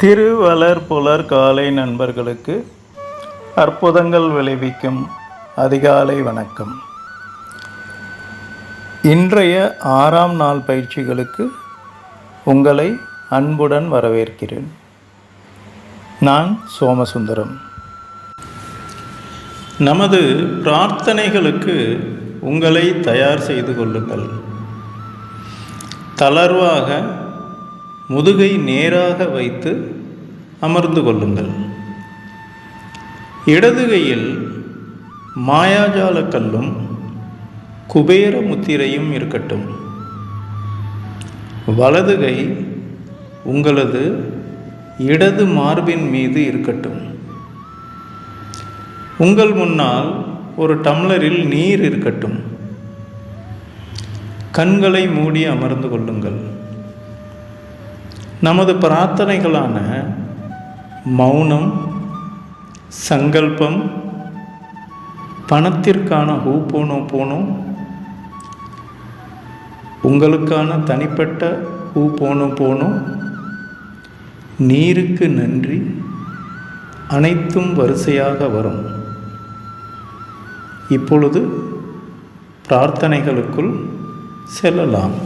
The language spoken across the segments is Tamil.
திருவளர்புலர் காலை நண்பர்களுக்கு அற்புதங்கள் விளைவிக்கும் அதிகாலை வணக்கம். இன்றைய 6ஆம் நாள் பயிற்சிகளுக்கு உங்களை அன்புடன் வரவேற்கிறேன். நான் சோமசுந்தரம். நமது பிரார்த்தனைகளுக்கு உங்களை தயார் செய்து கொள்ளுங்கள். தளர்வாக முதுகை நேராக வைத்து அமர்ந்து கொள்ளுங்கள். இடது கையில் மாயாஜால கல்லும் குபேர முத்திரையும் இருக்கட்டும். வலது கை உங்களது இடது மார்பின் மீது இருக்கட்டும். உங்கள் முன்னால் ஒரு டம்ளரில் நீர் இருக்கட்டும். கண்களை மூடி அமர்ந்து கொள்ளுங்கள். நமது பிரார்த்தனைகளான மௌனம், சங்கல்பம், பணத்திற்கான ஹூபோனோபோனோ, உங்களுக்கான தனிப்பட்ட ஹூபோனோபோனோ, நீருக்கு நன்றி, அனைத்தும் வரிசையாக வரும். இப்பொழுது பிரார்த்தனைகளுக்குள் செல்லலாம்.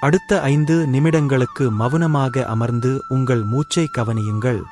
அடுத்த 5 நிமிடங்களுக்கு மௌனமாக அமர்ந்து உங்கள் மூச்சை கவனியுங்கள்.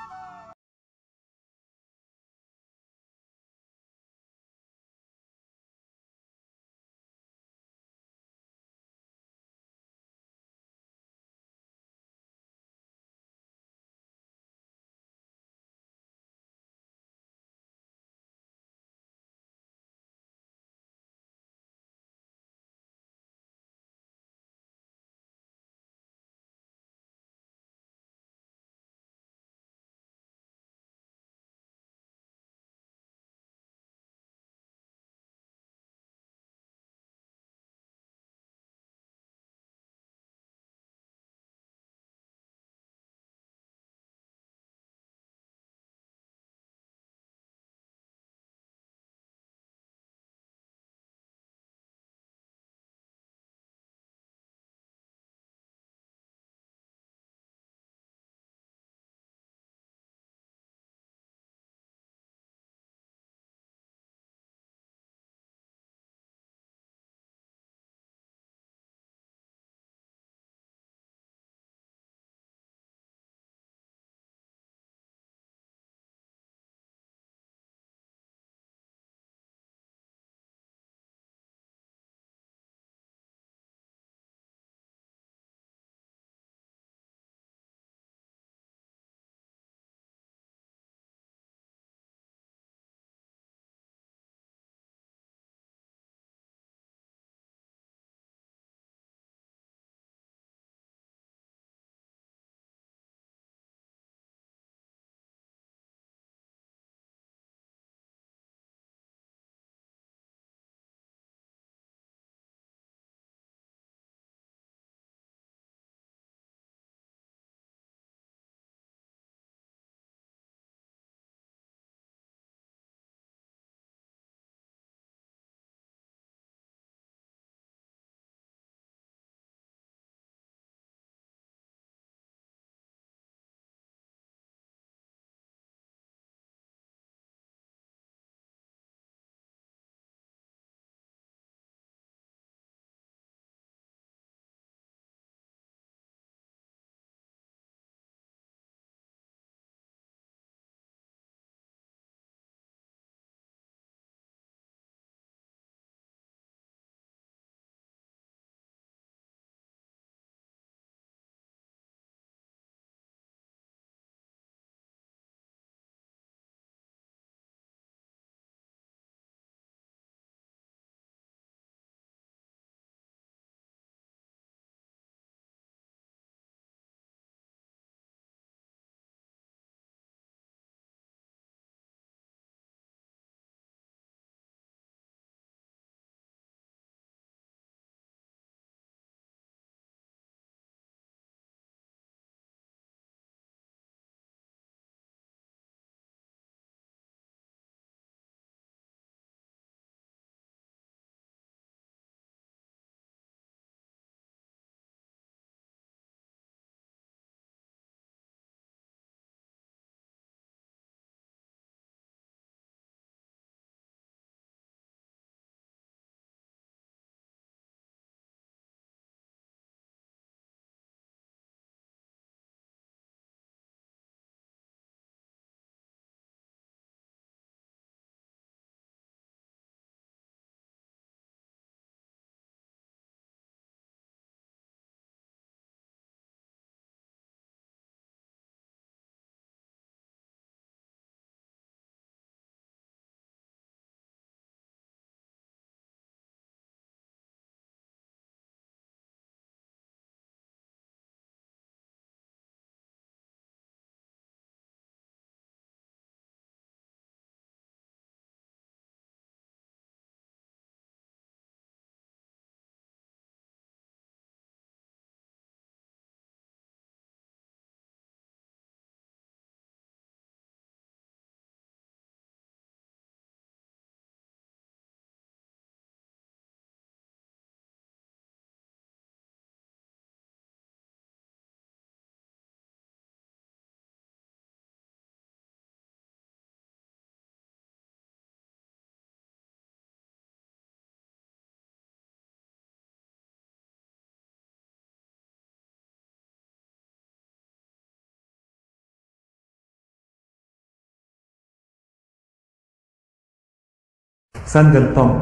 சங்கல்பம்.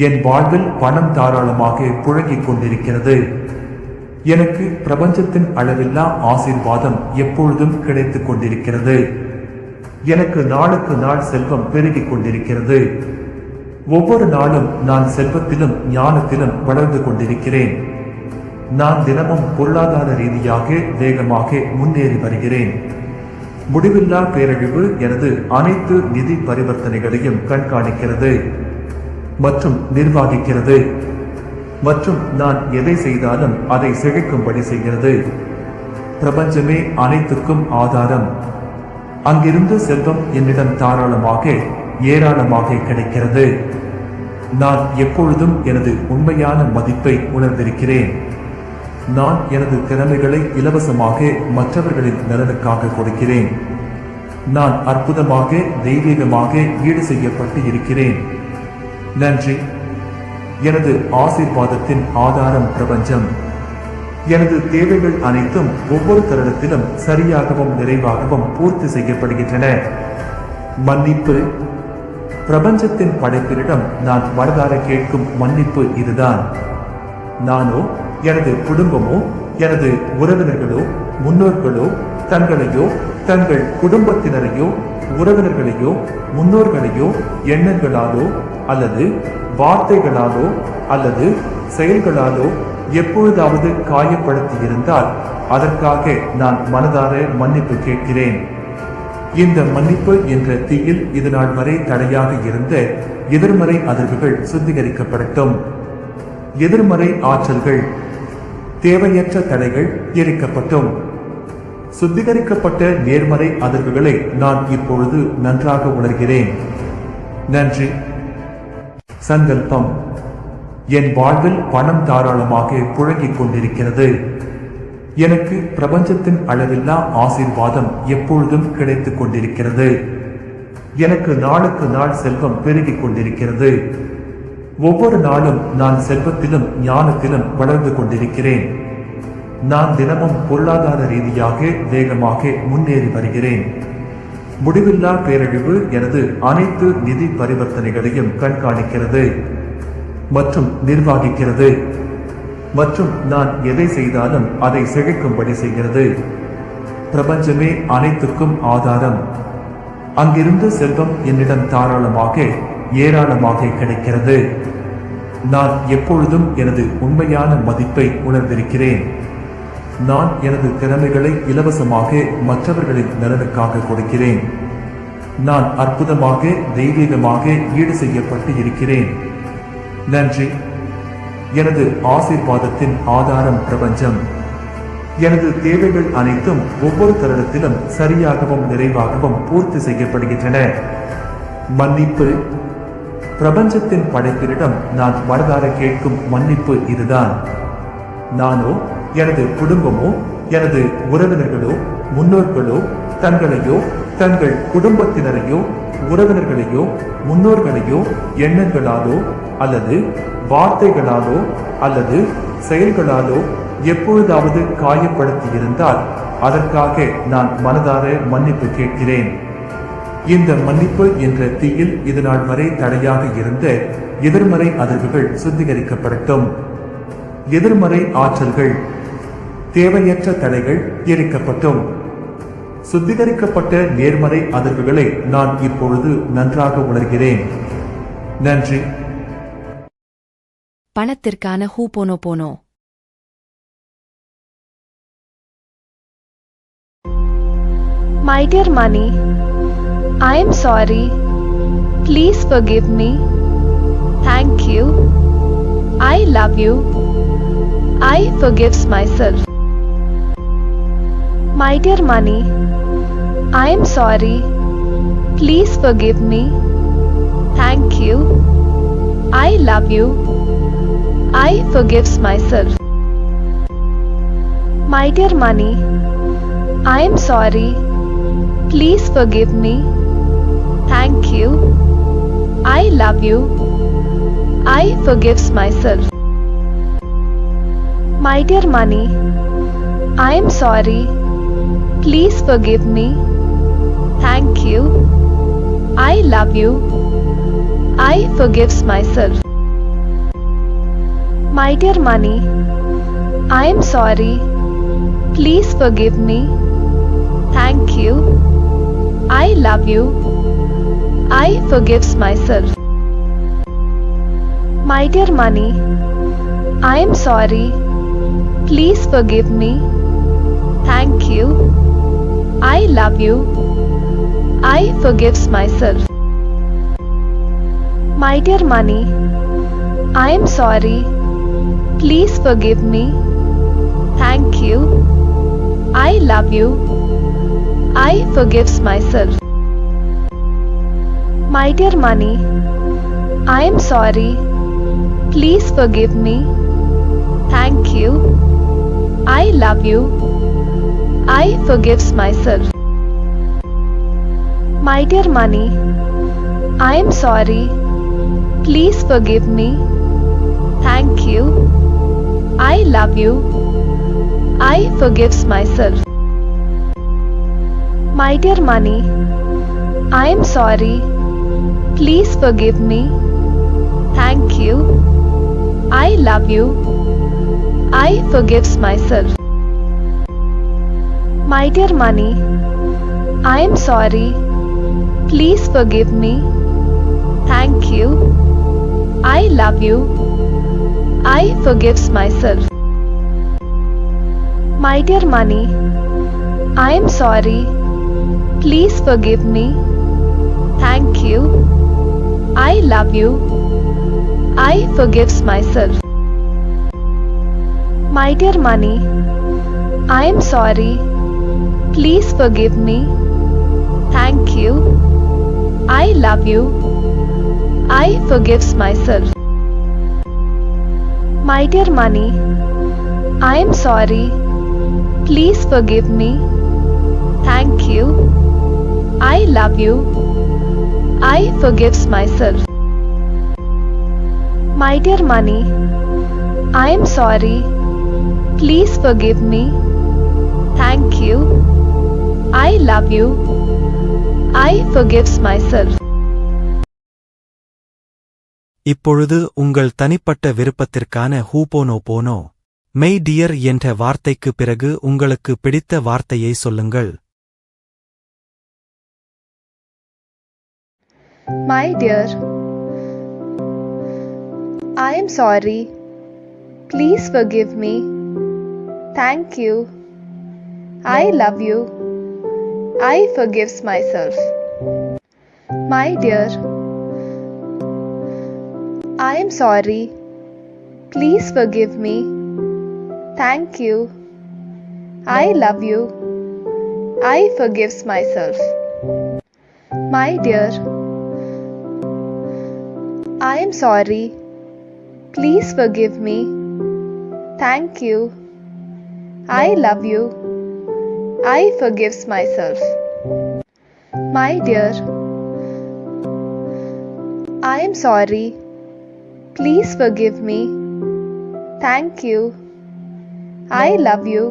என் வாழ்வில் பணம் தாராளமாக புழங்கிக் கொண்டிருக்கிறது. எனக்கு பிரபஞ்சத்தின் அளவில்லா ஆசீர்வாதம் எப்பொழுதும் கிடைத்துக் கொண்டிருக்கிறது. எனக்கு நாளுக்கு நாள் செல்வம் பெருகிக் கொண்டிருக்கிறது. ஒவ்வொரு நாளும் நான் செல்வத்திலும் ஞானத்திலும் வளர்ந்து கொண்டிருக்கிறேன். நான் தினமும் பொருளாதார ரீதியாக வேகமாக முன்னேறி வருகிறேன். முடிவில்லா பேரழிவு எனது அனைத்து நிதி பரிவர்த்தனைகளையும் கண்காணிக்கிறது மற்றும் நிர்வகிக்கிறது. மற்றும் நான் எதை செய்தாலும் அதை செழிக்கும்படி செய்கிறது. பிரபஞ்சமே அனைத்துக்கும் ஆதாரம். அங்கிருந்து செல்வம் என்னிடம் தாராளமாக ஏராளமாக கிடைக்கிறது. நான் எப்பொழுதும் எனது உண்மையான மதிப்பை உணர்ந்திருக்கிறேன். நான் எனது திறமைகளை இலவசமாக மற்றவர்களின் நலனுக்காக கொடுக்கிறேன். நான் அற்புதமாக தெய்வீகமாக ஈடு செய்யப்பட்டு இருக்கிறேன். நன்றி. எனது ஆசீர்வாதத்தின் ஆதாரம் பிரபஞ்சம். எனது தேவைகள் அனைத்தும் ஒவ்வொரு தருணத்திலும் சரியாகவும் நிறைவாகவும் பூர்த்தி செய்யப்படுகின்றன. மன்னிப்பு. பிரபஞ்சத்தின் படைப்பினிடம் நான் மனதார கேட்கும் மன்னிப்பு இதுதான். நானோ எனது குடும்பமோ எனது உறவினர்களோ முன்னோர்களோ தங்களையோ தங்கள் குடும்பத்தினரையோ உறவினர்களையோ முன்னோர்களையோ எண்ணங்களாலோ அல்லது வார்த்தைகளாலோ அல்லது செயல்களாலோ எப்பொழுதாவது காயப்படுத்தி இருந்தால் அதற்காக நான் மனதார மன்னிப்பு கேட்கிறேன். இந்த மன்னிப்பு என்ற தீயில் இது நாள் வரை தடையாக இருந்த எதிர்மறை அதிர்வுகள் சுத்திகரிக்கப்படட்டும். எதிர்மறை ஆற்றல்கள் தேவையற்ற தடைகள் எரிக்கப்பட்டும். சுத்திகரிக்கப்பட்ட நேர்மறை அதிர்வுகளை நான் இப்பொழுது நன்றாக உணர்கிறேன். நன்றி. சங்கல்பம். என் வாழ்வில் பணம் தாராளமாக புழங்கிக் கொண்டிருக்கிறது. எனக்கு பிரபஞ்சத்தின் அளவில்லா ஆசீர்வாதம் எப்பொழுதும் கிடைத்துக் கொண்டிருக்கிறது. எனக்கு நாளுக்கு நாள் செல்வம் பெருகிக் கொண்டிருக்கிறது. ஒவ்வொரு நாளும் நான் செல்வத்திலும் ஞானத்திலும் வளர்ந்து கொண்டிருக்கிறேன். நான் தினமும் பொருளாதார ரீதியாக வேகமாக முன்னேறி வருகிறேன். முடிவில்லா பேரழிவு எனது அனைத்து நிதி பரிவர்த்தனைகளையும் கண்காணிக்கிறது மற்றும் நிர்வகிக்கிறது. மற்றும் நான் எதை செய்தாலும் அதை செழிக்கும்படி செய்கிறது. பிரபஞ்சமே அனைத்துக்கும் ஆதாரம். அங்கிருந்து செல்வம் என்னிடம் தாராளமாக ஏராளமாக கிடைக்கிறது. நான் எப்பொழுதும் எனது உண்மையான மதிப்பை உணர்ந்திருக்கிறேன். நான் எனது திறமைகளை இலவசமாக மற்றவர்களின் நலனுக்காக கொடுக்கிறேன். நான் அற்புதமாக தெய்வீகமாக ஈடு செய்யப்பட்டு இருக்கிறேன். நன்றி. எனது ஆசீர்வாதத்தின் ஆதாரம் பிரபஞ்சம். எனது தேவைகள் அனைத்தும் ஒவ்வொரு தருணத்திலும் சரியாகவும் நிறைவாகவும் பூர்த்தி செய்யப்படுகின்றன. மன்னிப்பு. பிரபஞ்சத்தின் படைப்பினிடம் நான் மனதார கேட்கும் மன்னிப்பு இதுதான். நானோ எனது குடும்பமோ எனது உறவினர்களோ முன்னோர்களோ தங்களையோ தங்கள் குடும்பத்தினரையோ உறவினர்களையோ முன்னோர்களையோ எண்ணங்களாலோ அல்லது வார்த்தைகளாலோ அல்லது செயல்களாலோ எப்பொழுதாவது காயப்படுத்தி இருந்தால் அதற்காக நான் மனதார மன்னிப்பு கேட்கிறேன். இந்த மன்னிப்பு என்ற தீயில் இது நாள் வரை தடையாக இருந்த எதிர்மறை அதிர்வுகள் சுத்திகரிக்கப்படட்டும். எதிர்மறை ஆற்றல்கள் தேவையற்ற தடைகள் எரிக்கப்பட்டும். சுத்திகரிக்கப்பட்ட நேர்மறை அதிர்வுகளை நான் இப்பொழுது நன்றாக உணர்கிறேன். நன்றி. பணத்திற்கான ஹூபோனோபோனோ. My dear money, I am sorry. Please forgive me. Thank you. I love you. I forgives myself. My dear money, I am sorry. Please forgive me. Thank you. I love you. I forgives myself. My dear money, I am sorry. Please forgive me. Thank you. I love you. I forgives myself. My dear money, I am sorry. Please forgive me. Thank you. I love you. I forgives myself. My dear money, I am sorry. Please forgive me. Thank you. I love you. I forgives myself. My dear money, I am sorry. Please forgive me. Thank you. I love you. I forgives myself. My dear money, I am sorry. Please forgive me. Thank you. I love you. I forgives myself. My dear money, I am sorry. Please forgive me. Thank you. I love you. I forgives myself. My dear money, I am sorry. Please forgive me. Thank you. I love you. I forgives myself. My dear money, I am sorry. Please forgive me. Thank you. I love you. I forgives myself. My dear money, I am sorry. Please forgive me. Thank you. I love you. I forgives myself. My dear money, I am sorry. Please forgive me. Thank you. I love you. I forgives myself. My dear money, I am sorry. Please forgive me. Thank you. I love you. I forgives myself. My dear money, I am sorry. Please forgive me. Thank you. I love you. I forgives myself. My dear money, I am sorry. Please forgive me. Thank you. I love you. I forgives myself. இப்பொழுது உங்கள் தனிப்பட்ட விருப்பத்திற்கான ஹூபோனோபோனோ மெய் டியர் என்ற வார்த்தைக்கு பிறகு உங்களுக்கு பிடித்த வார்த்தையை சொல்லுங்கள். My dear, I am sorry. Please forgive me. Thank you. I love you. I forgives myself. My dear, I am sorry. Please forgive me. Thank you. I love you. I forgives myself. My dear, I am sorry. Please forgive me. Thank you. I love you. I forgives myself. My dear, I am sorry. Please forgive me. Thank you. I love you.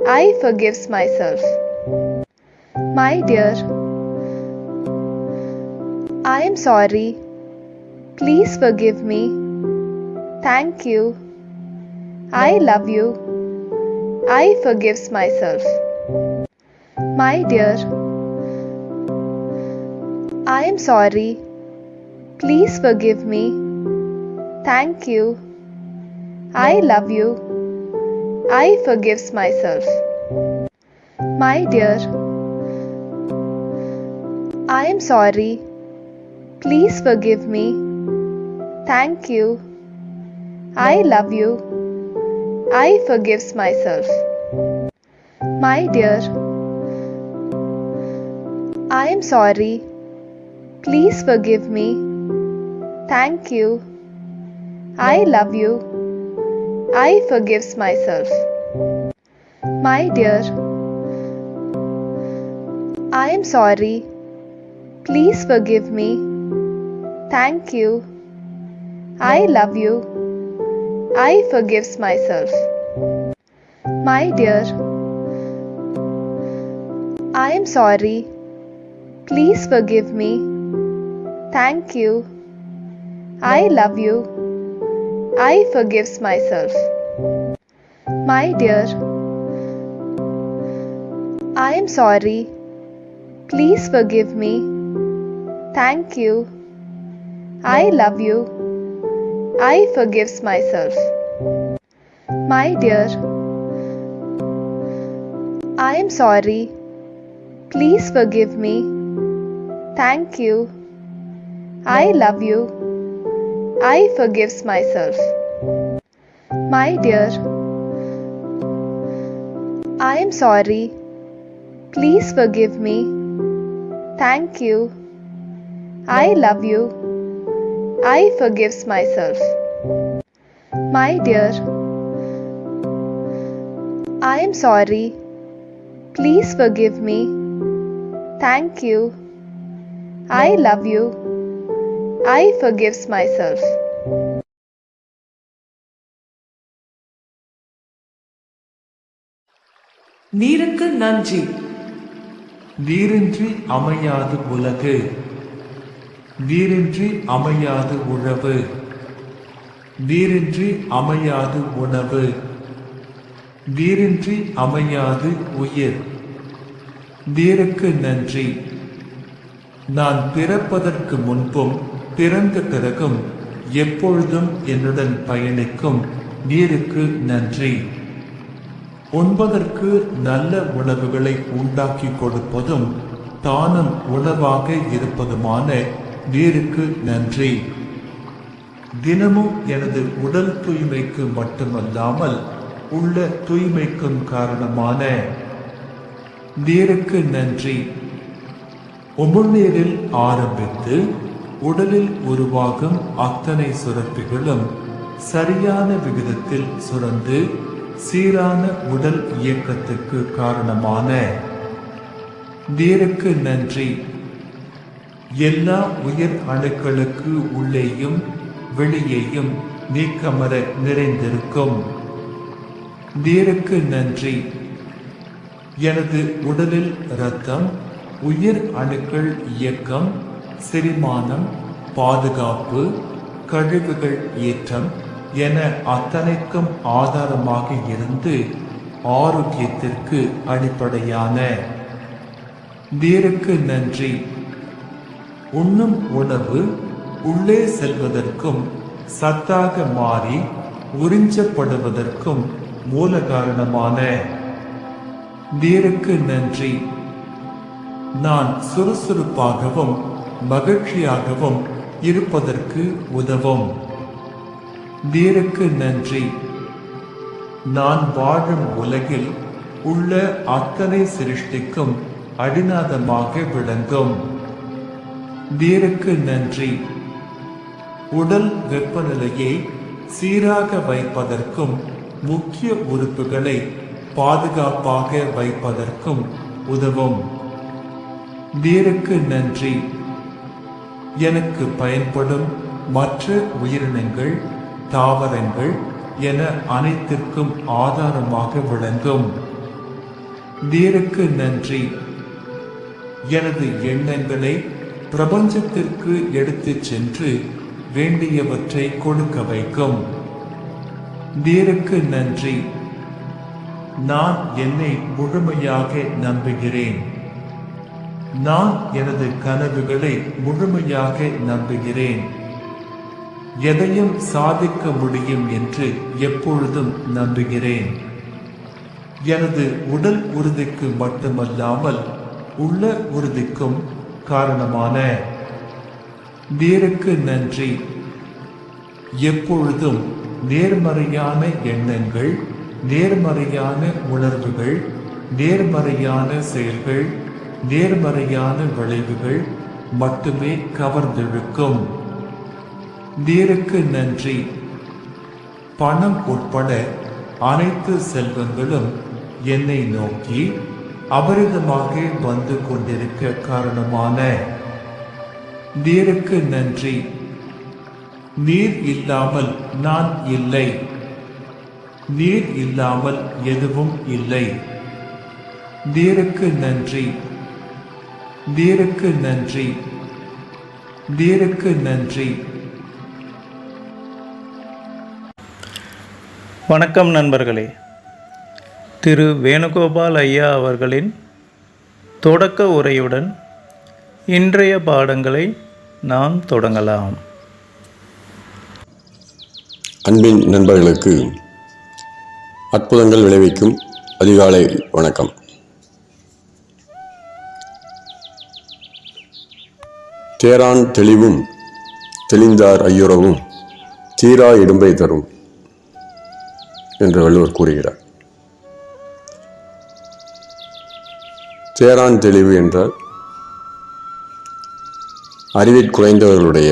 I forgives myself. My dear, I am sorry. Please forgive me. Thank you. I love you. I forgives myself. My dear, I am sorry. Please forgive me. Thank you. I love you. I forgives myself. My dear, I am sorry. Please forgive me. Thank you. I love you. I forgives myself. My dear, I am sorry. Please forgive me. Thank you. I love you. I forgives myself. My dear, I am sorry. Please forgive me. Thank you. I love you. I forgives myself. My dear, I am sorry. Please forgive me. Thank you. I love you. I forgives myself. My dear, I am sorry. Please forgive me. Thank you. I love you. I forgives myself. My dear, I am sorry. Please forgive me. Thank you. I love you. I forgives myself. My dear, I am sorry. Please forgive me. Thank you. I love you. I forgives myself. My dear, I am sorry. Please forgive me. Thank you. I love you. I forgives myself. நீருக்கு நன்றி. நீரின்றி அமையாது உலகு, நீரின்றி அமையாது உழவு, நீரின்றி அமையாது உணவு, நீரின்றி அமையாது உயிர். நீருக்கு நன்றி. நான் பிறப்பதற்கு முன்பும் பிறந்த பிறகும் எப்பொழுதும் என்னுடன் பயணிக்கும் நீருக்கு நன்றி. உண்பதற்கு நல்ல உணவுகளை உண்டாக்கி கொடுப்பதும் தானும் உணவாக இருப்பதுமான நீருக்கு நன்றி. தினமும் எனது உடல் தூய்மைக்கு மட்டுமல்லாமல் உள்ள தூய்மைக்கும் காரணமான நீருக்கு நன்றி. உமிழ்நீரில் ஆரம்பித்து உடலில் உருவாகும் அத்தனை சுரப்பிகளும் சரியான விகிதத்தில் சுரந்து சீரான உடல் இயக்கத்துக்கு காரணமான நீருக்கு நன்றி. எல்லா உயிர் அணுக்களுக்கு உள்ளேயும் வெளியேயும் நீக்கமர நிறைந்திருக்கும் நீருக்கு நன்றி. எனது உடலில் இரத்தம், உயிர் அணுக்கள் இயக்கம், செரிமானம், பாதுகாப்பு, கழிவுகள் ஏற்றம் என அத்தனைக்கும் ஆதாரமாக இருந்து ஆரோக்கியத்திற்கு அடிப்படையான நீருக்கு நன்றி. உண்ணும் உணவு உள்ளே செல்வதற்கும் சத்தாக மாறி உறிஞ்சப்படுவதற்கும் மூல காரணமான நீருக்கு நன்றி. நான் சுறுசுறுப்பாகவும் மகிழ்ச்சியாகவும் இருப்பதற்கு உதவும் நீருக்கு நன்றி. நான் வாழும் உலகில் உள்ள அத்தனை சிருஷ்டிக்கும் அடிநாதமாக விளங்கும் நீருக்கு நன்றி. உடல் வெப்பநிலையை சீராக வைப்பதற்கும் முக்கிய உறுப்புகளை பாதுகாப்பாக வைப்பதற்கும் உதவும் நீருக்கு நன்றி. எனக்கு பயன்படும் மற்ற உயிரினங்கள், தாவரங்கள் என அனைத்திற்கும் ஆதாரமாக விளங்கும் நீருக்கு நன்றி. எனது எண்ணங்களை பிரபஞ்சத்திற்கு எடுத்துச் சென்று வேண்டியவற்றை கொடுக்க வைக்கும் நீருக்கு நன்றி. நான் என்னை முழுமையாக நம்புகிறேன். நான் எனது கனவுகளை முழுமையாக நம்புகிறேன். எதையும் சாதிக்க முடியும் என்று எப்பொழுதும் நம்புகிறேன். எனது உடல் உறுதிக்கு மட்டுமல்லாமல் உள்ள உறுதிக்கும் காரணமான நீருக்கு நன்றி. எப்பொழுதும் நேர்மறையான எண்ணங்கள், நேர்மறையான உணர்வுகள், நேர்மறையான செயல்கள், நேர்மறையான விளைவுகள் மட்டுமே கவர்ந்திழுக்கும் நீருக்கு நன்றி. பணம் உட்பட அனைத்து செல்வங்களும் என்னை நோக்கி அபரிதமாக வந்து கொண்டிருக்க காரணமான நீருக்கு நன்றி. நீர் இல்லாமல் நான் இல்லை. நீர் இல்லாமல் எதுவும் இல்லை. நீருக்கு நன்றி. நீருக்கு நன்றி. நீருக்கு நன்றி. வணக்கம் நண்பர்களே. திரு வேணுகோபால் ஐயா அவர்களின் தொடக்க உரையுடன் இன்றைய பாடங்களை நாம் தொடங்கலாம். அன்பின் நண்பர்களுக்கு அற்புதங்கள் விளைவிக்கும் அதிகாலை வணக்கம். தேரான் தெளிவும் தெளிந்தார் ஐயுறவும் தீரா இடும்பை தரும் என்று வள்ளுவர் கூறுகிறார். தேரான் தெளிவு என்றால் அறிவில் குறைந்தவர்களுடைய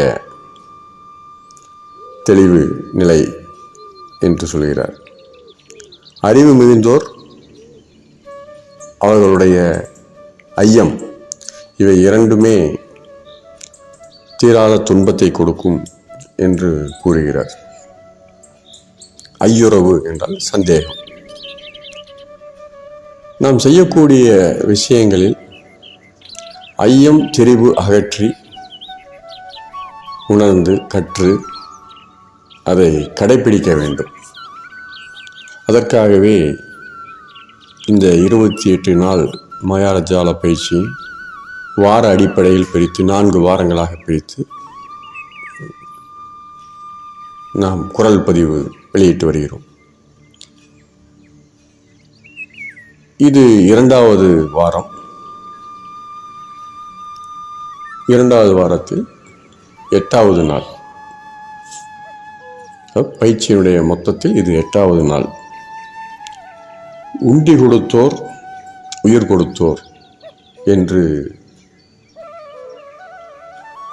தெளிவு நிலை என்று சொல்கிறார். அறிவு மிகுந்தோர் அவர்களுடைய ஐயம் இவை இரண்டுமே தீராத துன்பத்தை கொடுக்கும் என்று கூறுகிறார். ஐயுறவு என்றால் சந்தேகம். நாம் செய்யக்கூடிய விஷயங்களில் ஐயம் திரிவு அகற்றி உணர்ந்து கற்று அதை கடைபிடிக்க வேண்டும். அதற்காகவே இந்த 28 நாள் மாயாஜால பயிற்சி வார அடிப்படையில் பிரித்து 4 வாரங்களாக பிரித்து நாம் குரல் பதிவு வெளியிட்டு வருகிறோம். இது 2வது வாரம். 2வது வாரத்தில் 8வது நாள். பயிற்சியினுடைய மொத்தத்தில் இது 8வது நாள். உண்டி கொடுத்தோர் உயிர் கொடுத்தோர் என்று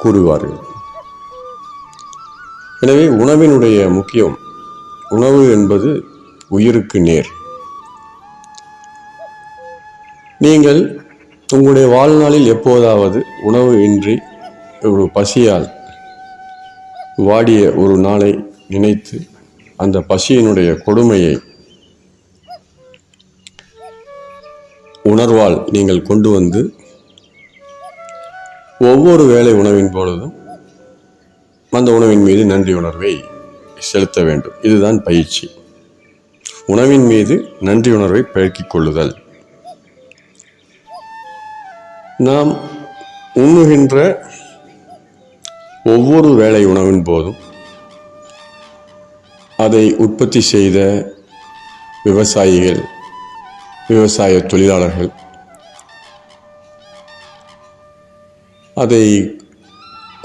கூறுவார்கள். எனவே உணவினுடைய முக்கியம். உணவு என்பது உயிருக்கு நேர். நீங்கள் உங்களுடைய வாழ்நாளில் எப்போதாவது உணவு இன்றி ஒரு பசியால் வாடிய ஒரு நாளை நினைத்து அந்த பசியினுடைய கொடுமையை உணர்வால் நீங்கள் கொண்டு வந்து ஒவ்வொரு வேளை உணவின் பொழுதும் அந்த உணவின் மீது நன்றி உணர்வை செலுத்த வேண்டும். இதுதான் பயிற்சி. உணவின் மீது நன்றி உணர்வை பெருக்கிக் கொள்ளுதல். நாம் உண்ணுகின்ற ஒவ்வொரு வேளை உணவின் போதும் அதை உற்பத்தி செய்த விவசாயிகள், விவசாய தொழிலாளர்கள், அதை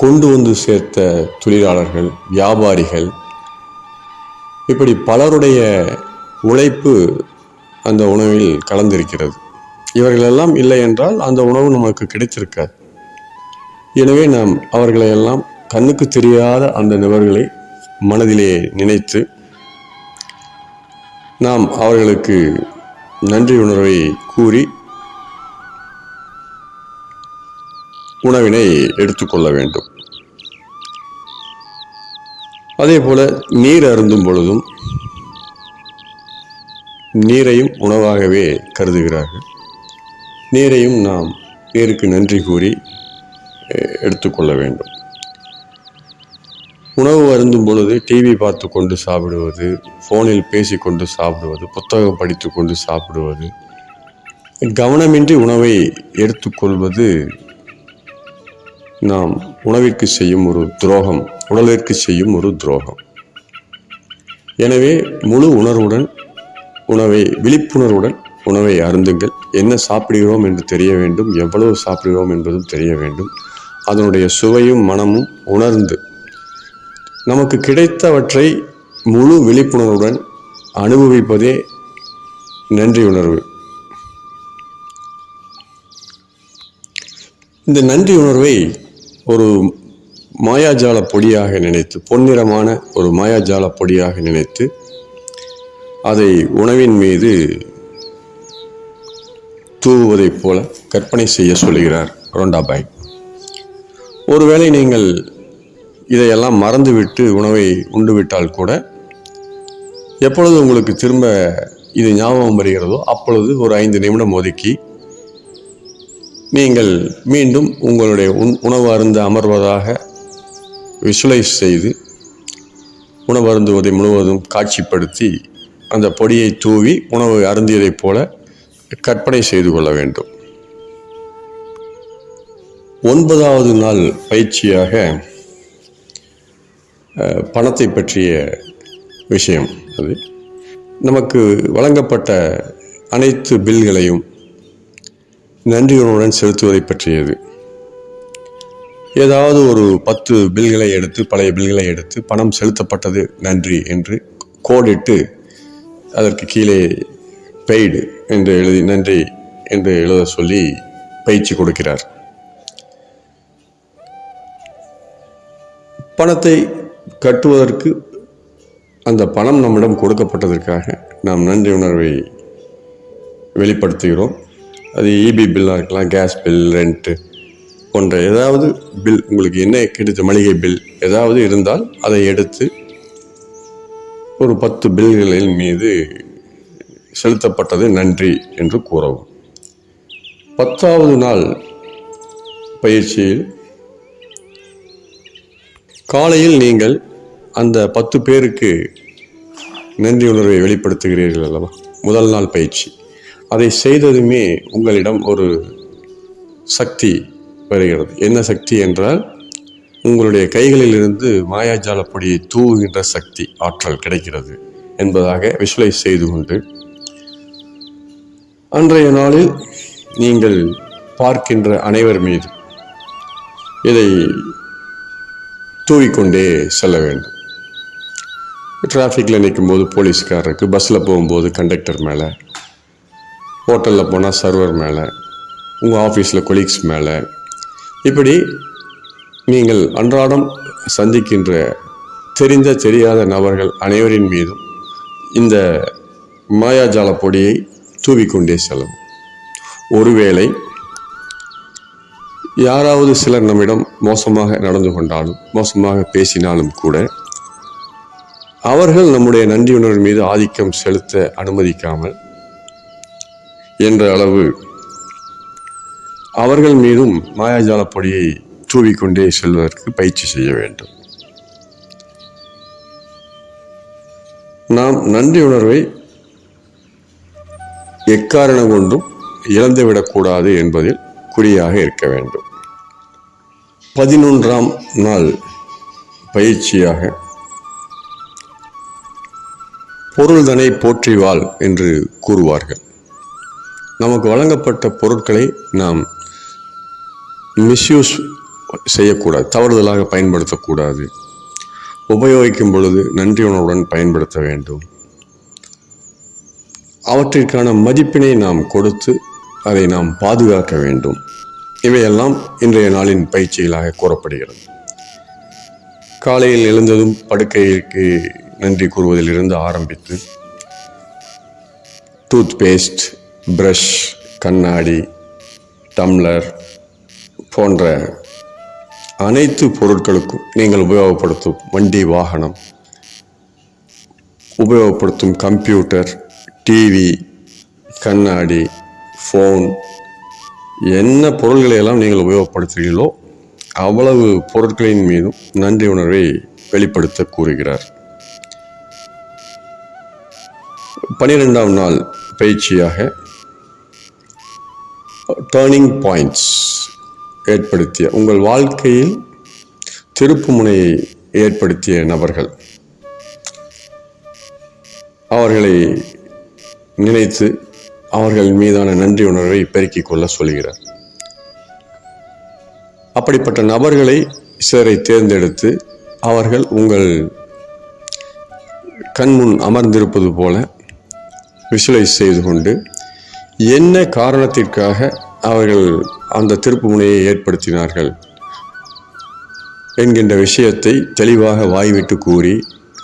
கொண்டு வந்து சேர்த்த தொழிலாளர்கள், வியாபாரிகள், இப்படி பலருடைய உழைப்பு அந்த உணவில் கலந்திருக்கிறது. இவர்களெல்லாம் இல்லை என்றால் அந்த உணவு நமக்கு கிடைத்திருக்காது. எனவே நாம் அவர்களையெல்லாம் கண்ணுக்கு தெரியாத அந்த நபர்களை மனதிலே நினைத்து நாம் அவர்களுக்கு நன்றி உணர்வை கூறி உணவினை எடுத்துக்கொள்ள வேண்டும். அதே போல நீர் அருந்தும் பொழுதும் நீரையும் உணவாகவே கருதுகிறார்கள். நீரையும் நாம் நீருக்கு நன்றி கூறி எடுத்துக்கொள்ள வேண்டும். உணவு அருந்தும் பொழுது டிவி பார்த்து கொண்டு சாப்பிடுவது, ஃபோனில் பேசிக்கொண்டு சாப்பிடுவது, புத்தகம் படித்து கொண்டு சாப்பிடுவது, கவனமின்றி உணவை எடுத்துக்கொள்வது நாம் உணவிற்கு செய்யும் ஒரு துரோகம், உடலிற்கு செய்யும் ஒரு துரோகம். எனவே முழு உணர்வுடன் உணவை, விழிப்புணர்வுடன் உணவை அருந்துங்கள். என்ன சாப்பிடுகிறோம் என்று தெரிய வேண்டும், எவ்வளவு சாப்பிடுகிறோம் என்பதும் தெரிய வேண்டும். அதனுடைய சுவையும் மனமும் உணர்ந்து நமக்கு கிடைத்தவற்றை முழு விழிப்புணர்வுடன் அனுபவிப்பதே நன்றி உணர்வு. இந்த நன்றி உணர்வை ஒரு மாயாஜால பொடியாக நினைத்து, பொன்னிறமான ஒரு மாயாஜால பொடியாக நினைத்து அதை உணவின் மீது தூவுவதைப் போல கற்பனை செய்ய சொல்கிறார் ரோண்டாபாய். ஒருவேளை நீங்கள் இதையெல்லாம் மறந்துவிட்டு உணவை உண்டுவிட்டால் கூட எப்பொழுது உங்களுக்கு திரும்ப இது ஞாபகம் வருகிறதோ அப்பொழுது ஒரு 5 நிமிடம் ஒதுக்கி நீங்கள் மீண்டும் உங்களுடைய உணவு அருந்த அமர்வதாக விஷுவலைஸ் செய்து உணவு அருந்துவதை முழுவதும் காட்சிப்படுத்தி அந்த பொடியை தூவி உணவு அருந்தியதைப் போல கற்பனை செய்து கொள்ள வேண்டும். 9வது நாள் பயிற்சியாக பணத்தை பற்றிய விஷயம். அது நமக்கு வழங்கப்பட்ட அனைத்து பில்களையும் நன்றியுணர்வுடன் செலுத்துவதை பற்றியது. ஏதாவது ஒரு 10 பில்களை எடுத்து, பழைய பில்களை எடுத்து பணம் செலுத்தப்பட்டது நன்றி என்று கோடிட்டு அதற்கு கீழே பெய்டு என்று எழுதி நன்றி என்று எழுத சொல்லி பயிற்சி கொடுக்கிறார். பணத்தை கட்டுவதற்கு அந்த பணம் நம்மிடம் கொடுக்கப்பட்டதற்காக நாம் நன்றி உணர்வை வெளிப்படுத்துகிறோம். அது இபி பில்லாக இருக்கலாம், கேஸ் பில், ரெண்ட்டு போன்ற ஏதாவது பில், உங்களுக்கு என்ன கிடைத்த மளிகை பில் ஏதாவது இருந்தால் அதை எடுத்து ஒரு 10 பில்களின் மீது செலுத்தப்பட்டது நன்றி என்று கூறவும். 10வது நாள் பயிற்சியில் காலையில் நீங்கள் அந்த 10 பேருக்கு நன்றி உணர்வை வெளிப்படுத்துகிறீர்கள் அல்லவா, முதல் நாள் பயிற்சி. அதை செய்ததுமே உங்களிடம் ஒரு சக்தி வருகிறது. என்ன சக்தி என்றால், உங்களுடைய கைகளில் இருந்து மாயாஜால பொடியை தூவுகின்ற சக்தி, ஆற்றல் கிடைக்கிறது என்பதாக விஷுவலைஸ் செய்து கொண்டு அன்றைய நாளில் நீங்கள் பார்க்கின்ற அனைவர் மீது இதை தூவிக்கொண்டே செல்ல வேண்டும். டிராஃபிக்கில் நிற்கும்போது போலீஸ்காரருக்கு, பஸ்ஸில் போகும்போது கண்டக்டர் மேலே, ஹோட்டலில் போனால் சர்வர் மேலே, உங்கள் ஆஃபீஸில் கொலீக்ஸ் மேலே, இப்படி நீங்கள் அன்றாடம் சந்திக்கின்ற தெரிந்த தெரியாத நபர்கள் அனைவரின் மீதும் இந்த மாயாஜால பொடியை தூவிக்கொண்டே செல்லும். ஒருவேளை யாராவது சிலர் நம்மிடம் மோசமாக நடந்து கொண்டாலும், மோசமாக பேசினாலும் கூட, அவர்கள் நம்முடைய நன்றியுணர்வு மீது ஆதிக்கம் செலுத்த அனுமதிக்காமல் என்ற அளவு அவர்கள் மீதும் மாயாஜால பொடியை தூவிக்கொண்டே செல்வதற்கு பயிற்சி செய்ய வேண்டும். நாம் நன்றி உணர்வை எக்காரணம் கொண்டும் இழந்துவிடக்கூடாது என்பதில் குறியாக இருக்க வேண்டும். 11ஆம் நாள் பயிற்சியாக பொருள்தனை போற்றி வாழ் என்று கூறுவார்கள். நமக்கு வழங்கப்பட்ட பொருட்களை நாம் மிஸ்யூஸ் செய்யக்கூடாது, தவறுதலாக பயன்படுத்தக்கூடாது. உபயோகிக்கும் பொழுது நன்றி உணர்வுடன் பயன்படுத்த வேண்டும். அவற்றிற்கான மதிப்பினை நாம் கொடுத்து அதை நாம் பாதுகாக்க வேண்டும். இவையெல்லாம் இன்றைய நாளின் பயிற்சிகளாக கூறப்படுகிறது. காலையில் எழுந்ததும் படுக்கைக்கு நன்றி கூறுவதிலிருந்து ஆரம்பித்து டூத் பேஸ்ட், பிரஷ், கண்ணாடி, டம்ளர் போன்ற அனைத்து பொருட்களுக்கும், நீங்கள் உபயோகப்படுத்தும் வண்டி வாகனம், உபயோகப்படுத்தும் கம்ப்யூட்டர், டிவி, கண்ணாடி, ஃபோன், என்ன பொருள்களை எல்லாம் நீங்கள் உபயோகப்படுத்துகிறீர்களோ அவ்வளவு பொருட்களின் மீதும் நன்றி உணர்வை வெளிப்படுத்த கூறுகிறார். 12ஆம் நாள் பயிற்சியாக டர்னிங் பாயிண்ட்ஸ் ஏற்படுத்திய, உங்கள் வாழ்க்கையில் திருப்பு முனையை ஏற்படுத்திய நபர்கள், அவர்களை நினைத்து அவர்கள் மீதான நன்றி உணர்வை பெருக்கிக் கொள்ள சொல்கிறார். அப்படிப்பட்ட நபர்களை சிலரை தேர்ந்தெடுத்து அவர்கள் உங்கள் கண்முன் அமர்ந்திருப்பது போல விஷுவலைஸ் செய்து கொண்டு என்ன காரணத்திற்காக அவர்கள் அந்த திருப்பு முனையை ஏற்படுத்தினார்கள் என்கின்ற விஷயத்தை தெளிவாக வாய்விட்டு கூறி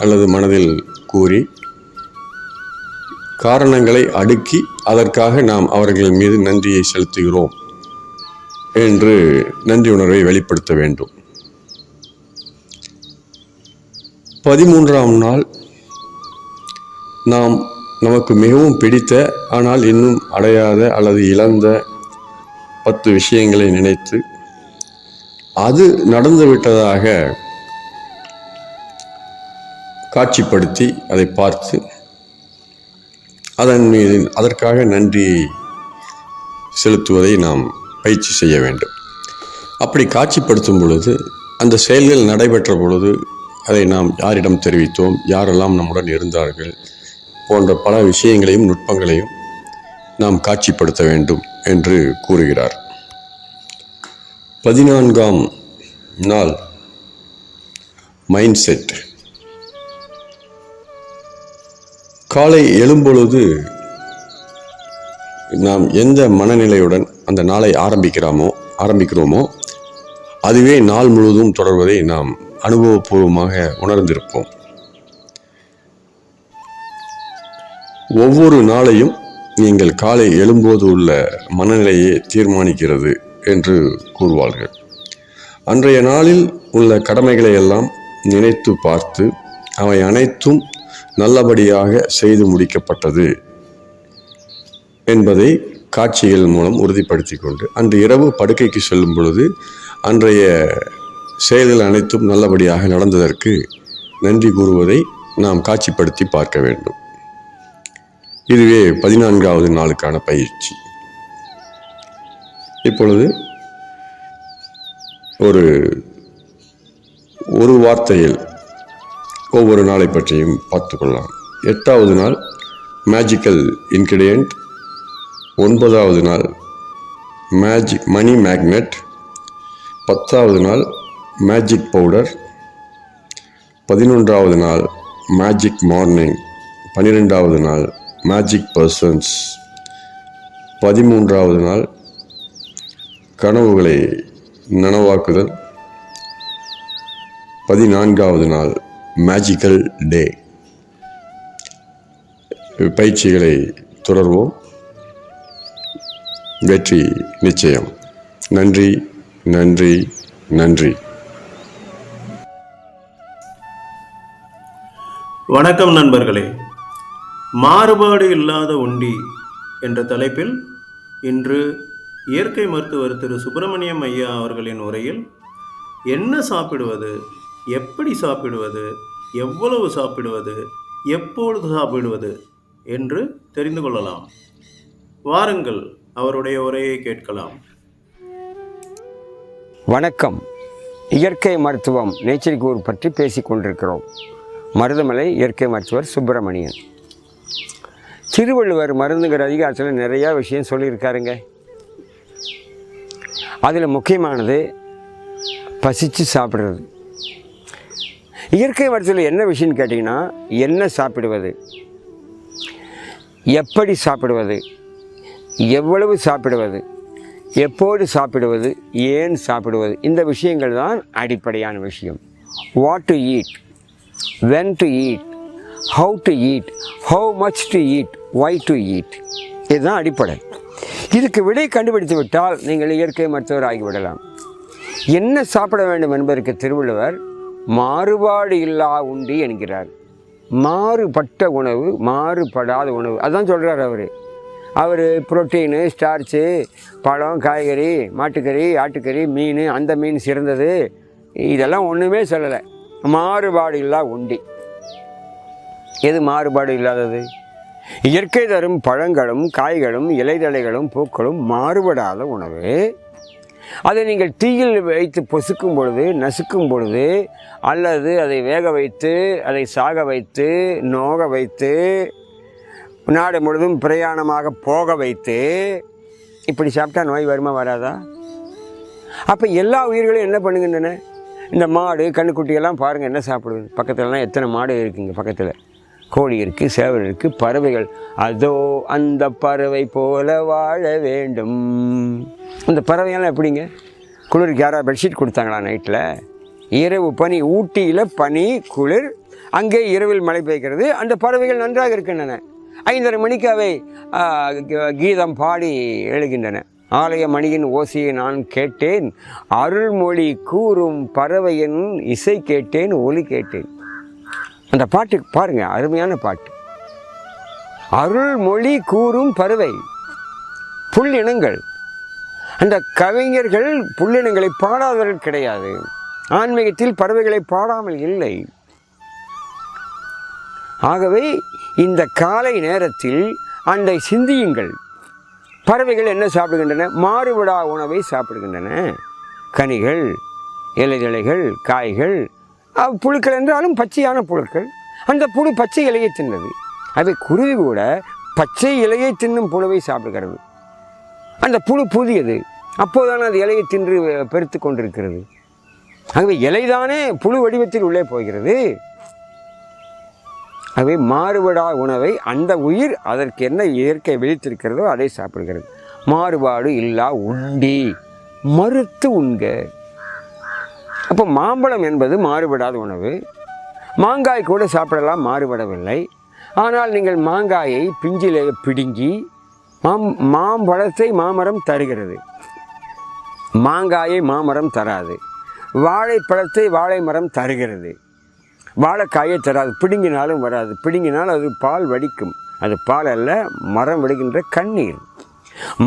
அல்லது மனதில் கூறி காரணங்களை அடுக்கி அதற்காக நாம் அவர்கள் மீது நன்றியை செலுத்துகிறோம் என்று நன்றி உணர்வை வெளிப்படுத்த வேண்டும். 13ஆம் நாள் நாம் நமக்கு மிகவும் பிடித்த ஆனால் இன்னும் அடையாத அல்லது இழந்த 10 விஷயங்களை நினைத்து அது நடந்துவிட்டதாக காட்சிப்படுத்தி அதை பார்த்து அதற்காக நன்றி செலுத்துவதை நாம் பயிற்சி செய்ய வேண்டும். அப்படி காட்சிப்படுத்தும் பொழுது, அந்த செயல்கள் நடைபெற்ற பொழுது அதை நாம் யாரிடம் தெரிவித்தோம், யாரெல்லாம் நம்முடன் இருந்தார்கள் போன்ற பல விஷயங்களையும் நுட்பங்களையும் நாம் காட்சிப்படுத்த வேண்டும் என்று கூறுகிறார். 14ஆம் நாள் மைண்ட் செட். காலை எழும்பொழுது நாம் எந்த மனநிலையுடன் அந்த நாளை ஆரம்பிக்கிறோமோ அதுவே நாள் முழுவதும் தொடர்வதை நாம் அனுபவபூர்வமாக உணர்ந்திருப்போம். ஒவ்வொரு நாளையும் நீங்கள் காலை எழும்போது உள்ள மனநிலையை தீர்மானிக்கிறது என்று கூறுவார்கள். அன்றைய நாளில் உள்ள கடமைகளை எல்லாம் நினைத்து பார்த்து அவை அனைத்தும் நல்லபடியாக செய்து முடிக்கப்பட்டது என்பதை காட்சிகள் மூலம் உறுதிப்படுத்தி கொண்டு அன்று இரவு படுக்கைக்கு செல்லும் பொழுது அன்றைய செயல்கள் அனைத்தும் நல்லபடியாக நடந்ததற்கு நன்றி கூறுவதை நாம் காட்சிப்படுத்தி பார்க்க வேண்டும். இதுவே 14ஆவது நாளுக்கான பயிற்சி. இப்பொழுது ஒரு வார்த்தையில் ஒவ்வொரு நாளை பற்றியும் பார்த்து கொள்ளலாம். 8வது நாள் மேஜிக்கல் இன்கிரிடியன்ட், 9வது நாள் மணி மேக்னெட், 10வது நாள் மேஜிக் பவுடர், 11வது நாள் மேஜிக் மார்னிங், 12வது நாள் மேஜிக் பர்சன்ஸ், 13வது நாள் கனவுகளை நனவாக்குதல், 14வது நாள் மேஜிக்கல் டே. பயிற்சிகளை தொடர்வோம். வெற்றி நிச்சயம். நன்றி, நன்றி, நன்றி. வணக்கம் நண்பர்களே. மாறுபாடு இல்லாத உண்டி என்ற தலைப்பில் இன்று இயற்கை மருத்துவர் திரு சுப்பிரமணியம் ஐயா அவர்களின் உரையில் என்ன சாப்பிடுவது, எப்படி சாப்பிடுவது, எவ்வளவு சாப்பிடுவது, எப்பொழுது சாப்பிடுவது என்று தெரிந்து கொள்ளலாம். வாருங்கள், அவருடைய உரையை கேட்கலாம். வணக்கம். இயற்கை மருத்துவம் நேச்சர் கூர் பற்றி பேசிக் கொண்டிருக்கிறோம். மருதமலை இயற்கை மருத்துவர் சுப்பிரமணியன். திருவள்ளுவர் மருந்துங்கிற அதிகாரத்தில் நிறையா விஷயம் சொல்லியிருக்காருங்க. அதில் முக்கியமானது பசித்து சாப்பிட்றது. இயற்கை மருத்துவத்தில் என்ன விஷயம்னு கேட்டிங்கன்னா, என்ன சாப்பிடுவது, எப்படி சாப்பிடுவது, எவ்வளவு சாப்பிடுவது, எப்போது சாப்பிடுவது, ஏன் சாப்பிடுவது, இந்த விஷயங்கள் தான் அடிப்படையான விஷயம். What to eat, when to eat, how to eat, how much to eat, why to eat, இதுதான் அடிப்படை. இதுக்கு விடை கண்டுபிடித்து விட்டால் நீங்கள் இயற்கை மருத்துவர் ஆகிவிடலாம். என்ன சாப்பிட வேண்டும் என்பதற்கு திருவள்ளுவர் மாறுபாடு இல்லா உண்டி என்கிறார். மாறுபட்ட உணவு, மாறுபடாத உணவு, அதுதான் சொல்கிறார் அவர். புரோட்டீனு, ஸ்டார்ச்சு, பழம், காய்கறி, மாட்டுக்கறி, ஆட்டுக்கறி, மீன், அந்த மீன் சிறந்தது, இதெல்லாம் ஒன்றுமே சொல்லலை. மாறுபாடு இல்லா உண்டி. எது மாறுபாடு இல்லாதது? இயற்கை தரும் பழங்களும் காய்களும் இலைதழைகளும் பூக்களும் மாறுபடாத உணவு. அதை நீங்கள் தீயில் வைத்து பொசுக்கும் பொழுது, நசுக்கும் பொழுது, அல்லது அதை வேக வைத்து, அதை சாக வைத்து, நோக வைத்து, நாடு முழுதும் பிரயாணமாக போக வைத்து, இப்படி சாப்பிட்டா நோய் வருமா வராதா? அப்போ எல்லா உயிர்களும் என்ன பண்ணுகின்றன? இந்த மாடு, கண்ணுக்குட்டியெல்லாம் பாருங்கள் என்ன சாப்பிடுது. பக்கத்துலலாம் எத்தனை மாடு இருக்குங்க. பக்கத்தில் கோழி இருக்குது, சேவல் இருக்குது, பறவைகள். அதோ அந்த பறவை போல வாழ வேண்டும். அந்த பறவைகள்லாம் எப்படிங்க? குளிருக்கு யாராவது பெட்ஷீட் கொடுத்தாங்களா நைட்டில்? இரவு பனி, ஊட்டியில் பனி குளிர், அங்கே இரவில் மழை பெய்கிறது. அந்த பறவைகள் நன்றாக இருக்கின்றன. 5:30 மணிக்கு அவை கீதம் பாடி எழுகின்றன. ஆலய மணியின் ஓசையை நான் கேட்டேன், அருள்மொழி கூறும் பறவையின் இசை கேட்டேன், ஒலி கேட்டேன். அந்த பாட்டு பாருங்கள், அருமையான பாட்டு. அருள்மொழி கூறும் பறவை, புல்லினங்கள். அந்த கவிஞர்கள் புல்லினங்களை பாடாதவர்கள் கிடையாது. ஆன்மீகத்தில் பறவைகளை பாடாமல் இல்லை. ஆகவே இந்த காலை நேரத்தில் அந்த சிந்தியுங்கள். பறவைகள் என்ன சாப்பிடுகின்றன? மாறுபடா உணவை சாப்பிடுகின்றன. கனிகள், இலைகள், காய்கள், புழுக்கள் என்றாலும் பச்சையான புழுக்கள். அந்த புழு பச்சை இலையை தின்னது. அது குருவி கூட பச்சை இலையை தின்னும் புழுவை சாப்பிடுகிறது. அந்த புழு புதியது, அப்போதுதான் அது இலையை தின்று பெருத்து கொண்டிருக்கிறது. ஆகவே இலைதானே புழு வடிவத்தில் உள்ளே போகிறது. ஆகவே மாறுபடா உணவை அந்த உயிர் அதற்கு என்ன இயற்கை விழித்திருக்கிறதோ அதை சாப்பிடுகிறது. மாறுபாடு இல்லா உண்டி மறுத்து உண்க. அப்போ மாம்பழம் என்பது மாறுபடாத உணவு. மாங்காய் கூட சாப்பிடலாம், மாறுபடவில்லை. ஆனால் நீங்கள் மாங்காயை பிஞ்சிலே பிடுங்கி மாம்பழத்தை மாமரம் தருகிறது, மாங்காயை மாமரம் தராது. வாழைப்பழத்தை வாழை மரம் தருகிறது, வாழைக்காயை தராது. பிடுங்கினாலும் வராது. பிடுங்கினால் அது பால் வடிக்கும். அது பால் அல்ல, மரம் விடுகின்ற கண்ணீர்.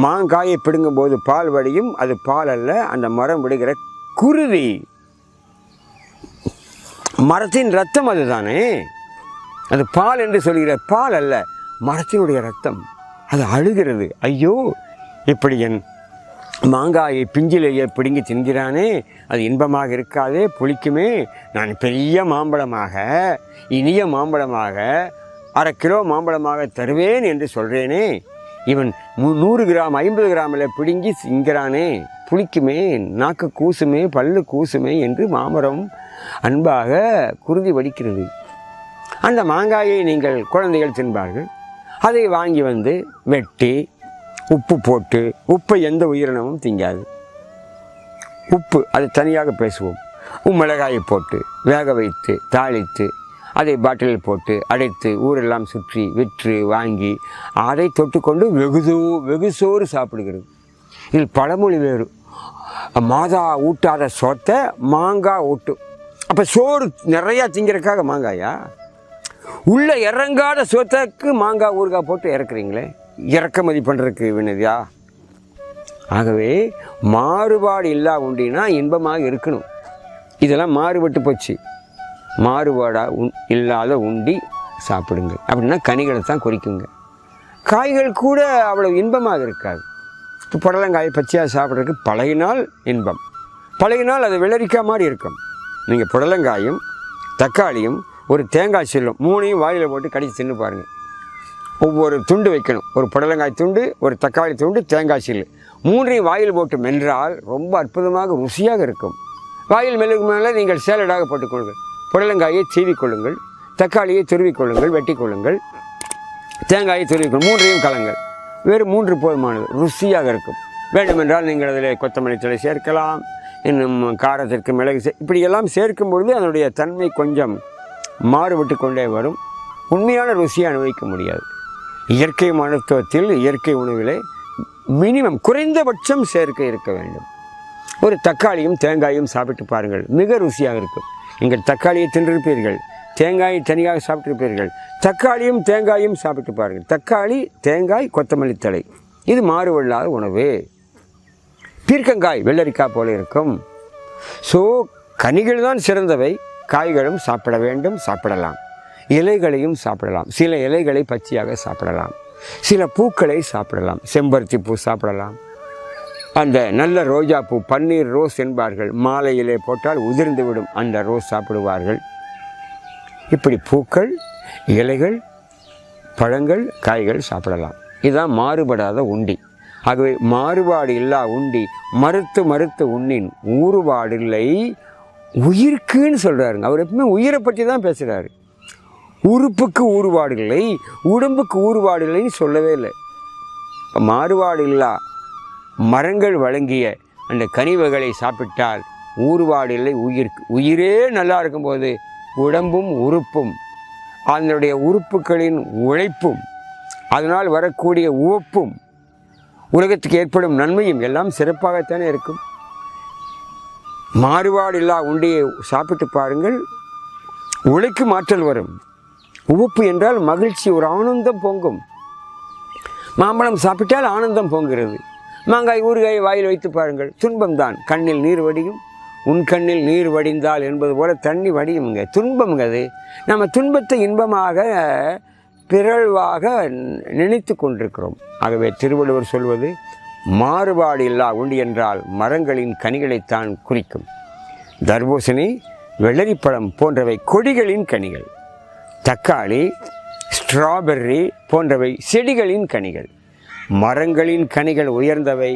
மாங்காயை பிடுங்கும்போது பால் வடியும், அது பால் அல்ல, அந்த மரம் விடுகிற குருதி. மரத்தின் ரத்தம் அதுதானே. அது பால் என்று சொல்கிற பால் அல்ல, மரத்தினுடைய ரத்தம். அது அழுகிறது, ஐயோ இப்படி என் மாங்காயை பிஞ்சிலேயே பிடுங்கி தின்கிறானே, அது இன்பமாக இருக்காதே, புளிக்குமே. நான் பெரிய மாம்பழமாக, இனிய மாம்பழமாக, 1/2 கிலோ மாம்பழமாக தருவேன் என்று சொல்கிறேனே, இவன் 100 கிராம் 50 கிராமில் பிடுங்கி தின்கிறானே, புளிக்குமே, நாக்கு கூசுமே, பல்லு கூசுமே என்று மாமரம் அன்பாக குருதி வடிக்கிறது. அந்த மாங்காயை நீங்கள் குழந்தைகள் தின்பார்கள். அதை வாங்கி வந்து வெட்டி உப்பு போட்டு, உப்பை எந்த உயிரினமும் திங்காது. உப்பு அது தனியாக பேசுவோம். மிளகாயை போட்டு வேக வைத்து தாளித்து அதை பாட்டிலில் போட்டு அடைத்து ஊரெல்லாம் சுற்றி விற்று வாங்கி அதை தொட்டுக்கொண்டு வெகு சோறு சாப்பிடுகிறது. இதில் பழமொழி வேறு. மாதா ஊட்டாத சோத்தை மாங்காய் ஊட்டும். அப்போ சோறு நிறையா திங்கிறதுக்காக மாங்காயா? உள்ளே இறங்காத சோத்துக்கு மாங்காய் ஊறுகாய் போட்டு இறக்குறீங்களே, இறக்குமதி பண்ணுறதுக்கு வினதியா? ஆகவே மாறுபாடு இல்லா உண்டினா இன்பமாக இருக்கணும். இதெல்லாம் மாறுபட்டு போச்சு. மாறுபாடாக இல்லாத உண்டி சாப்பிடுங்க. அப்படின்னா கனிகளை தான் குறிக்குங்க. காய்கள் கூட அவ்வளோ இன்பமாக இருக்காது. இப்போ புடலங்காய் பச்சையாக சாப்பிட்றதுக்கு பழகினால் இன்பம், பழகினால் அது வெள்ளரிக்காய் மாதிரி இருக்கும். நீங்கள் புடலங்காயும் தக்காளியும் ஒரு தேங்காய் சில்லும் 3ஐயும் வாயில் போட்டு கடிச்சு தின்னு பாருங்கள். ஒவ்வொரு துண்டு வைக்கணும். ஒரு புடலங்காய் துண்டு, ஒரு தக்காளி துண்டு, தேங்காய் சில்லு, 3ஐயும் வாயில் போட்டு மென்றால் ரொம்ப அற்புதமாக ருசியாக இருக்கும். வாயில் மெல்லுக்கு மேலே நீங்கள் சேலடாக போட்டுக்கொள்ளுங்கள். புடலங்காயை சீவிக்கொள்ளுங்கள், தக்காளியை துருவிக்கொள்ளுங்கள், வெட்டிக்கொள்ளுங்கள், தேங்காயை துருவிக்கொள்ளுங்கள், 3ஐயும் கலங்கள். வேறு 3 போதுமானது, ருசியாக இருக்கும். வேண்டுமென்றால் நீங்கள் அதில் கொத்தமல்லி தழை சேர்க்கலாம், இன்னும் காரத்திற்கு மிளகு இப்படியெல்லாம் சேர்க்கும் பொழுது அதனுடைய தன்மை கொஞ்சம் மாறுபட்டு கொண்டே வரும். உண்மையான ருசியை அனுபவிக்க முடியாது. இயற்கை மருத்துவத்தில் இயற்கை உணவிலே மினிமம் குறைந்தபட்சம் சேர்க்கை இருக்க வேண்டும். ஒரு தக்காளியும் தேங்காயும் சாப்பிட்டு பாருங்கள், மிக ருசியாக இருக்கும். நீங்கள் தக்காளியை தின்றிருப்பீர்கள், தேங்காயை தனியாக சாப்பிட்டிருப்பீர்கள். தக்காளியும் தேங்காயும் சாப்பிட்டு பாருங்கள். தக்காளி, தேங்காய், கொத்தமல்லி தழை, இது மாறுபடாத உணவு. பீர்க்கங்காய் வெள்ளரிக்காய் போல இருக்கும். ஸோ கனிகள் தான் சிறந்தவை. காய்களும் சாப்பிட வேண்டும், சாப்பிடலாம். இலைகளையும் சாப்பிடலாம். சில இலைகளை பச்சையாக சாப்பிடலாம், சில பூக்களை சாப்பிடலாம். செம்பருத்தி பூ சாப்பிடலாம். அந்த நல்ல ரோஜா பூ, பன்னீர் ரோஸ் என்பார்கள், மாலையிலே போட்டால் உதிர்ந்துவிடும் அந்த ரோஸ் சாப்பிடுவார்கள். இப்படி பூக்கள், இலைகள், பழங்கள், காய்கள் சாப்பிடலாம். இதுதான் மாறுபடாத உண்டி. ஆகவே மாறுபாடு இல்லா உண்டி மறுத்து உண்ணின் ஊறுபாடில்லை உயிருக்குன்னு சொல்கிறாருங்க. அவர் எப்பவுமே உயிரை பற்றி தான் பேசுகிறாரு. உறுப்புக்கு ஊறுபாடு இல்லை, உடம்புக்கு ஊறுபாடு இல்லைன்னு சொல்லவே இல்லை. மாறுபாடு இல்லா மரங்கள் வழங்கிய அந்த கனிவுகளை சாப்பிட்டால் ஊறுபாடு இல்லை உயிருக்கு. உயிரே நல்லா இருக்கும்போது உடம்பும் உறுப்பும், அதனுடைய உறுப்புகளின் உழைப்பும், அதனால் வரக்கூடிய உவப்பும், உலகத்துக்கு ஏற்படும் நன்மையும் எல்லாம் சிறப்பாகத்தானே இருக்கும். மாறுபாடு இல்லா உண்டியை சாப்பிட்டு பாருங்கள், உழைக்கும் ஆற்றல் வரும். உவப்பு என்றால் மகிழ்ச்சி, ஒரு ஆனந்தம் பொங்கும். மாம்பழம் சாப்பிட்டால் ஆனந்தம் பொங்குகிறது. மாங்காய் ஊறுகாயை வாயில் வைத்து பாருங்கள், துன்பம்தான். கண்ணில் நீர் வடியும், உன் கண்ணில் நீர் வடிந்தால் என்பது போல தண்ணி வடியுங்க. துன்பம்ங்க அது. நம்ம துன்பத்தை இன்பமாக பிறழ்வாக நினைத்து கொண்டிருக்கிறோம். ஆகவே திருவள்ளுவர் சொல்வது மாறுபாடு இல்லா உண்டு என்றால் மரங்களின் கனிகளைத்தான் குறிக்கும். தர்பூசணி, வெள்ளரிப்பழம் போன்றவை கொடிகளின் கனிகள். தக்காளி, ஸ்ட்ராபெர்ரி போன்றவை செடிகளின் கனிகள். மரங்களின் கனிகள் உயர்ந்தவை,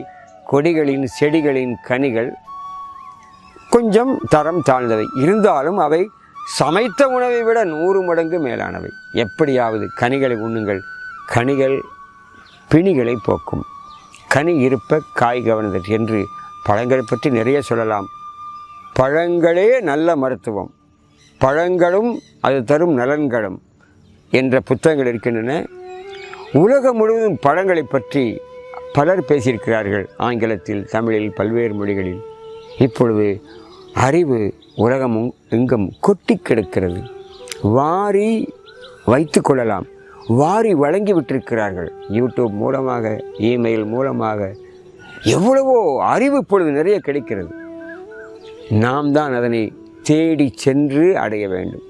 கொடிகளின் செடிகளின் கனிகள் கொஞ்சம் தரம் தாழ்ந்தவை. இருந்தாலும் அவை சமைத்த உணவை விட 100 மடங்கு மேலானவை. எப்படியாவது கனிகளை உண்ணுங்கள். கனிகள் பிணிகளை போக்கும். கனி இருப்ப காய் கவர்ந்தது என்று பழங்களை பற்றி நிறைய சொல்லலாம். பழங்களே நல்ல மருத்துவம், பழங்களும் அது தரும் நலன்களும் என்ற புத்தகங்கள் இருக்கின்றன. உலகம் முழுவதும் பழங்களை பற்றி பலர் பேசியிருக்கிறார்கள். ஆங்கிலத்தில், தமிழில், பல்வேறு மொழிகளில். இப்பொழுது அறிவு உலகமும் எங்கும் கொட்டி கிடக்கிறது. வாரி வைத்து கொள்ளலாம். வாரி வழங்கி விட்டிருக்கிறார்கள். யூடியூப் மூலமாக, இமெயில் மூலமாக எவ்வளவோ அறிவு இப்பொழுது நிறைய கிடைக்கிறது. நாம் தான் அதனை தேடி சென்று அடைய வேண்டும்.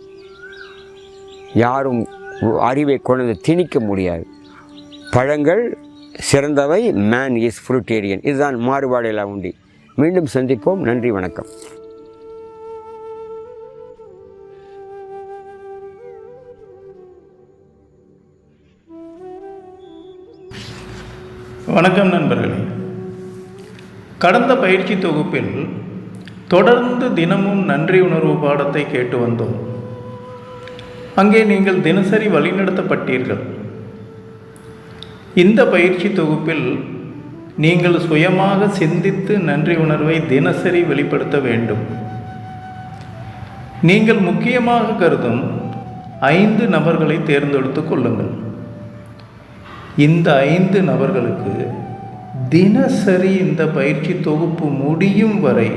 யாரும் அறிவை கொண்டு திணிக்க முடியாது. பழங்கள் சிறந்தவை. Man is fruitarian. இதுதான் மாறுபாடெல்லாம் உண்டு. மீண்டும் சந்திப்போம். நன்றி, வணக்கம். வணக்கம் நண்பர்களே. கடந்த பயிற்சி தொகுப்பில் தொடர்ந்து தினமும் நன்றி உணர்வு பாடத்தை கேட்டு வந்தோம். அங்கே நீங்கள் தினசரி வழிநடத்தப்பட்டீர்கள். இந்த பயிற்சி தொகுப்பில் நீங்கள் சுயமாக சிந்தித்து நன்றி உணர்வை தினசரி வெளிப்படுத்த வேண்டும். நீங்கள் முக்கியமாக கருதும் 5 நபர்களை தேர்ந்தெடுத்து கொள்ளுங்கள். இந்த 5 நபர்களுக்கு தினசரி இந்த பயிற்சி தொகுப்பு முடியும் வரை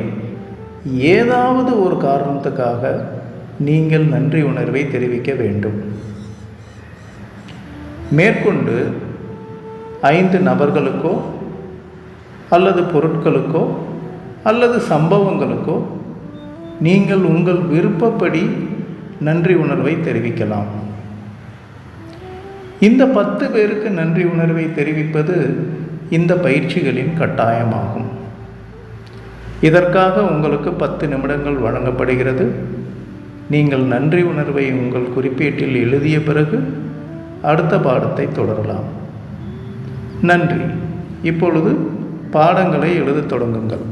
ஏதாவது ஒரு காரணத்துக்காக நீங்கள் நன்றி உணர்வை தெரிவிக்க வேண்டும். மேற்கொண்டு 5 நபர்களுக்கோ அல்லது பொருட்களுக்கோ அல்லது சம்பவங்களுக்கோ நீங்கள் உங்கள் விருப்பப்படி நன்றி உணர்வை தெரிவிக்கலாம். இந்த 10 பேருக்கு நன்றி உணர்வை தெரிவிப்பது இந்த பயிற்சிகளின் கட்டாயமாகும். இதற்காக உங்களுக்கு 10 நிமிடங்கள் வழங்கப்படுகிறது. நீங்கள் நன்றி உணர்வை உங்கள் குறிப்பேட்டில் எழுதிய பிறகு அடுத்த பாடத்தை தொடரலாம். நன்றி. இப்பொழுது பாடங்களை எழுதத் தொடங்குங்கள்.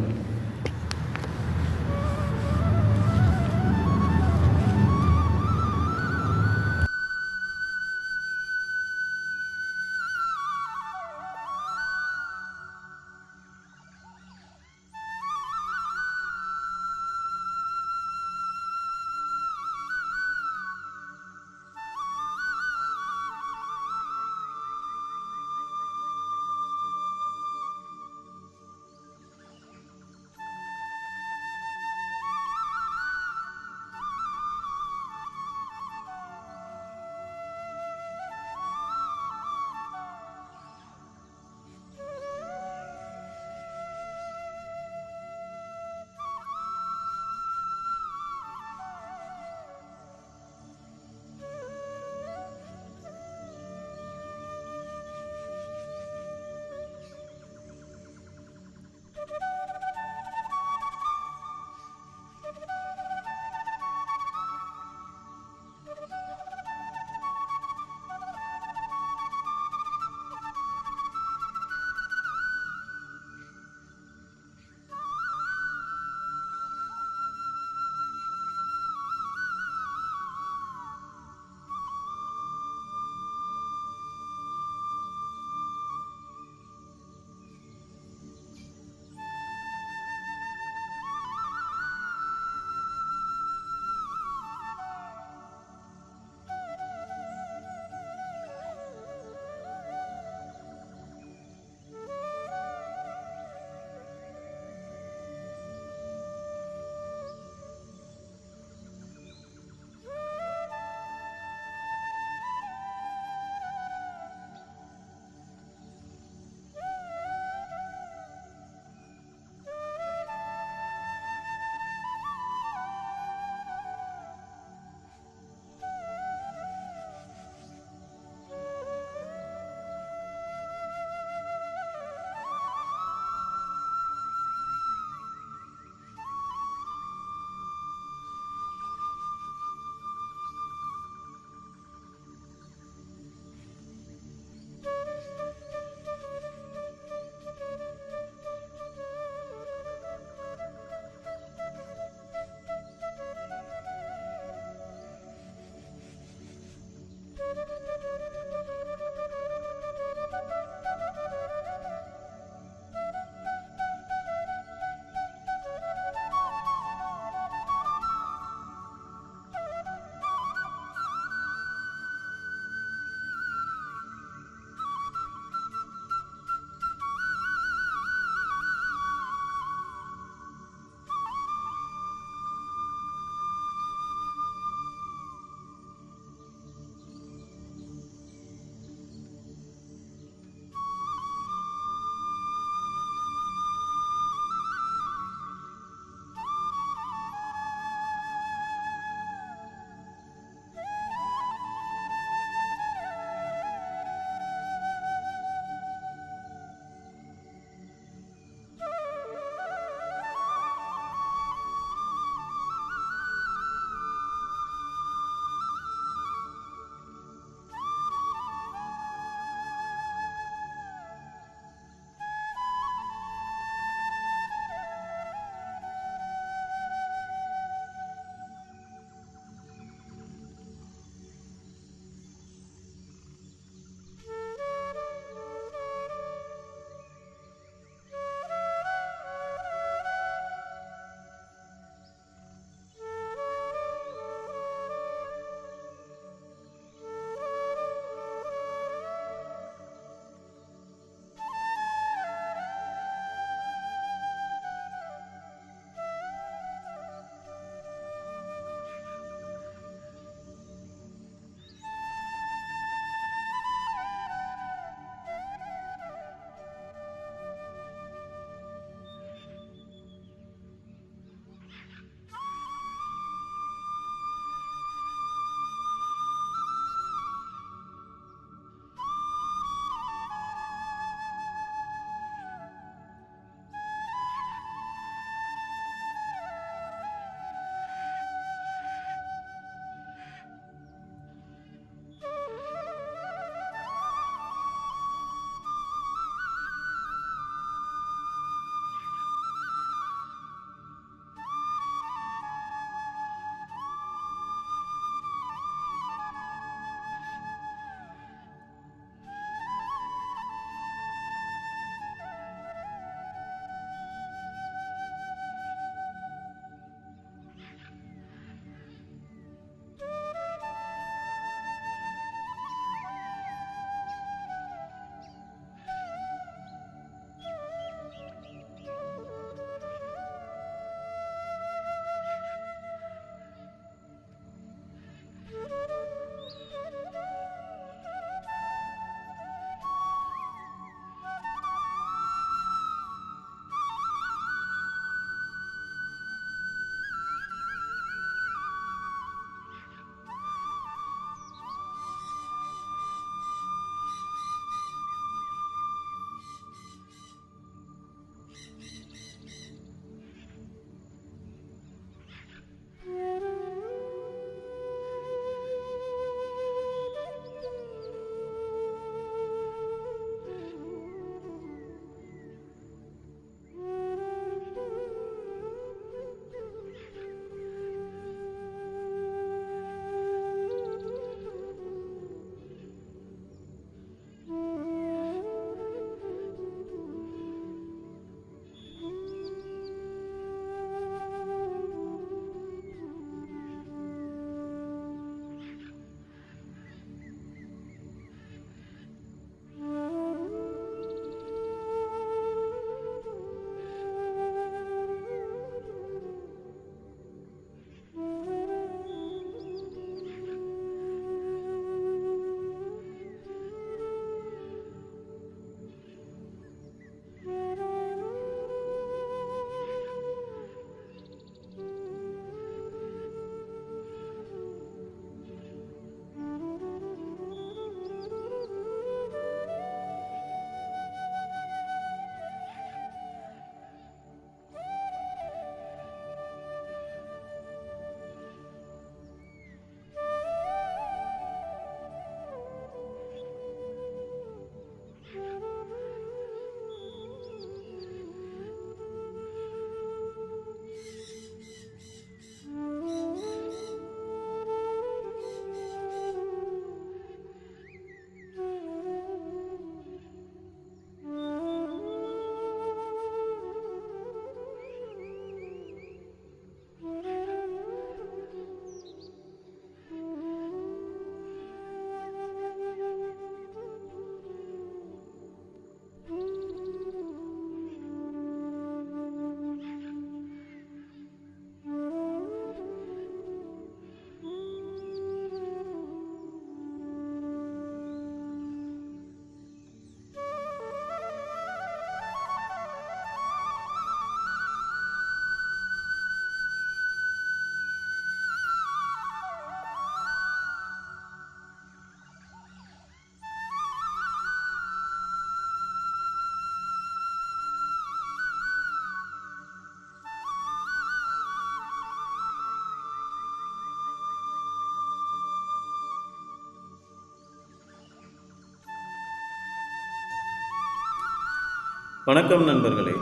வணக்கம் நண்பர்களே.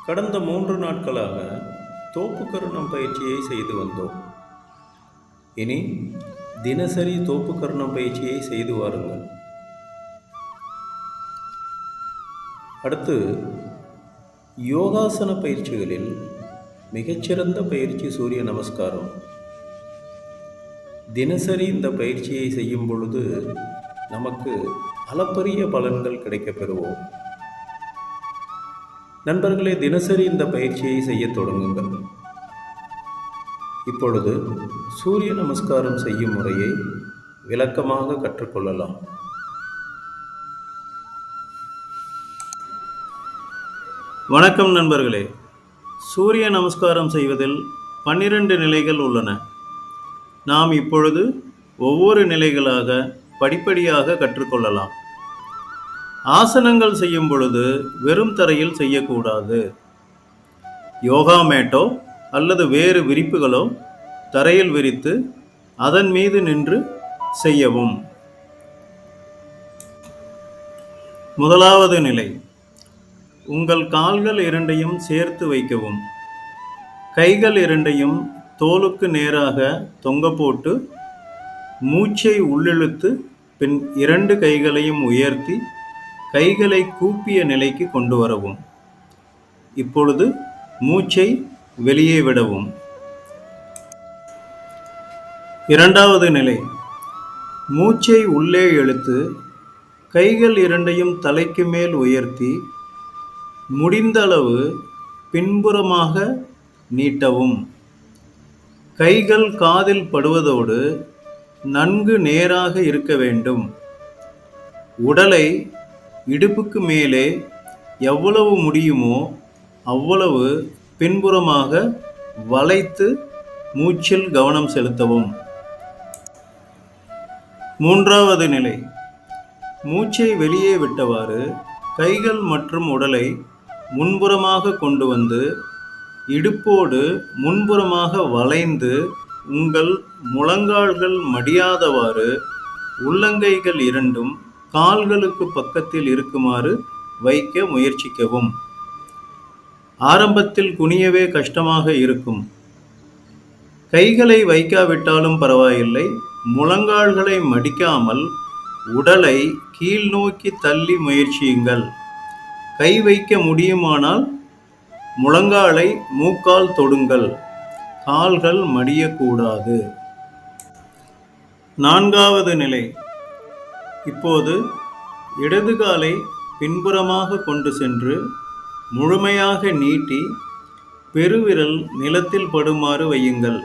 கடந்த 3 நாட்களாக தோப்புக்கரணம் பயிற்சியை செய்து வந்தோம். இனி தினசரி தோப்புக்கரணம் பயிற்சியை செய்து வாருங்கள். அடுத்து யோகாசன பயிற்சிகளில் மிகச்சிறந்த பயிற்சி சூரிய நமஸ்காரம். தினசரி இந்த பயிற்சியை செய்யும் பொழுது நமக்கு அளப்பரிய பலன்கள் கிடைக்கப் பெறுவோம். நண்பர்களே, தினசரி இந்த பயிற்சியை செய்ய தொடங்குங்கள். இப்பொழுது சூரிய நமஸ்காரம் செய்யும் முறையை விளக்கமாக கற்றுக்கொள்ளலாம். வணக்கம் நண்பர்களே. சூரிய நமஸ்காரம் செய்வதில் 12 நிலைகள் உள்ளன. நாம் இப்பொழுது ஒவ்வொரு நிலைகளாக படிப்படியாக கற்றுக்கொள்ளலாம். ஆசனங்கள் செய்யும் பொழுது வெறும் தரையில் செய்யக்கூடாது. யோகா மேட்டோ அல்லது வேறு விரிப்புகளோ தரையில் விரித்து அதன் மீது நின்று செய்யவும். முதலாவது நிலை, உங்கள் கால்கள் இரண்டையும் சேர்த்து வைக்கவும். கைகள் இரண்டையும் தோலுக்கு நேராக தொங்க போட்டு மூச்சை உள்ளிழுத்து பின் 2 கைகளையும் உயர்த்தி கைகளை கூப்பிய நிலைக்கு கொண்டு வரவும். இப்பொழுது மூச்சை வெளியே விடவும். இரண்டாவது நிலை, மூச்சை உள்ளே இழுத்து கைகள் இரண்டையும் தலைக்கு மேல் உயர்த்தி முடிந்த அளவு பின்புறமாக நீட்டவும். கைகள் காதில் படுவதோடு நன்கு நேராக இருக்க வேண்டும். உடலை இடுப்புக்கு மேலே எவ்வளவு முடியுமோ அவ்வளவு பின்புறமாக வளைத்து மூச்சில் கவனம் செலுத்தவும். மூன்றாவது நிலை, மூச்சை வெளியே விட்டவாறு கைகள் மற்றும் உடலை முன்புறமாக கொண்டு வந்து இடுப்போடு முன்புறமாக வளைந்து உங்கள் முழங்கால்கள் மடியாதவாறு உள்ளங்கைகள் இரண்டும் கால்களுக்கு பக்கத்தில் இருக்குமாறு வைக்க முயற்சிக்கவும். ஆரம்பத்தில் குனியவே கஷ்டமாக இருக்கும். கைகளை வைக்காவிட்டாலும் பரவாயில்லை. முழங்கால்களை மடிக்காமல் உடலை கீழ் நோக்கி தள்ளி முயற்சியுங்கள். கை வைக்க முடியுமானால் முழங்காலை மூக்கால் தொடுங்கள். கால்கள் மடியக்கூடாது. நான்காவது நிலை, இப்போது இடது காலை பின்புறமாக கொண்டு சென்று முழுமையாக நீட்டி பெருவிரல் நிலத்தில் படுமாறு வையுங்கள்.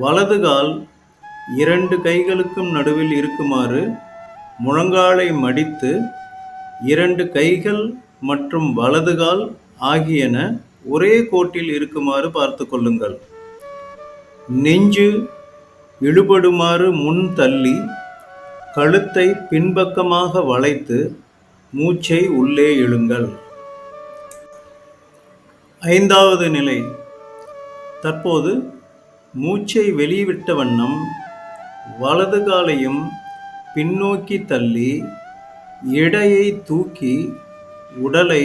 வலது கால் 2 கைகளுக்கும் நடுவில் இருக்குமாறு முழங்காலை மடித்து 2 கைகள் மற்றும் வலது கால் ஆகியன ஒரே கோட்டில் இருக்குமாறு பார்த்து கொள்ளுங்கள். நெஞ்சு இழுபடுமாறு முன் தள்ளி கழுத்தை பின்பக்கமாக வளைத்து மூச்சை உள்ளே இழுங்கள். ஐந்தாவது நிலை, தற்போது மூச்சை வெளிவிட்ட வண்ணம் வலது காலையும் பின்னோக்கி தள்ளி எடையை தூக்கி உடலை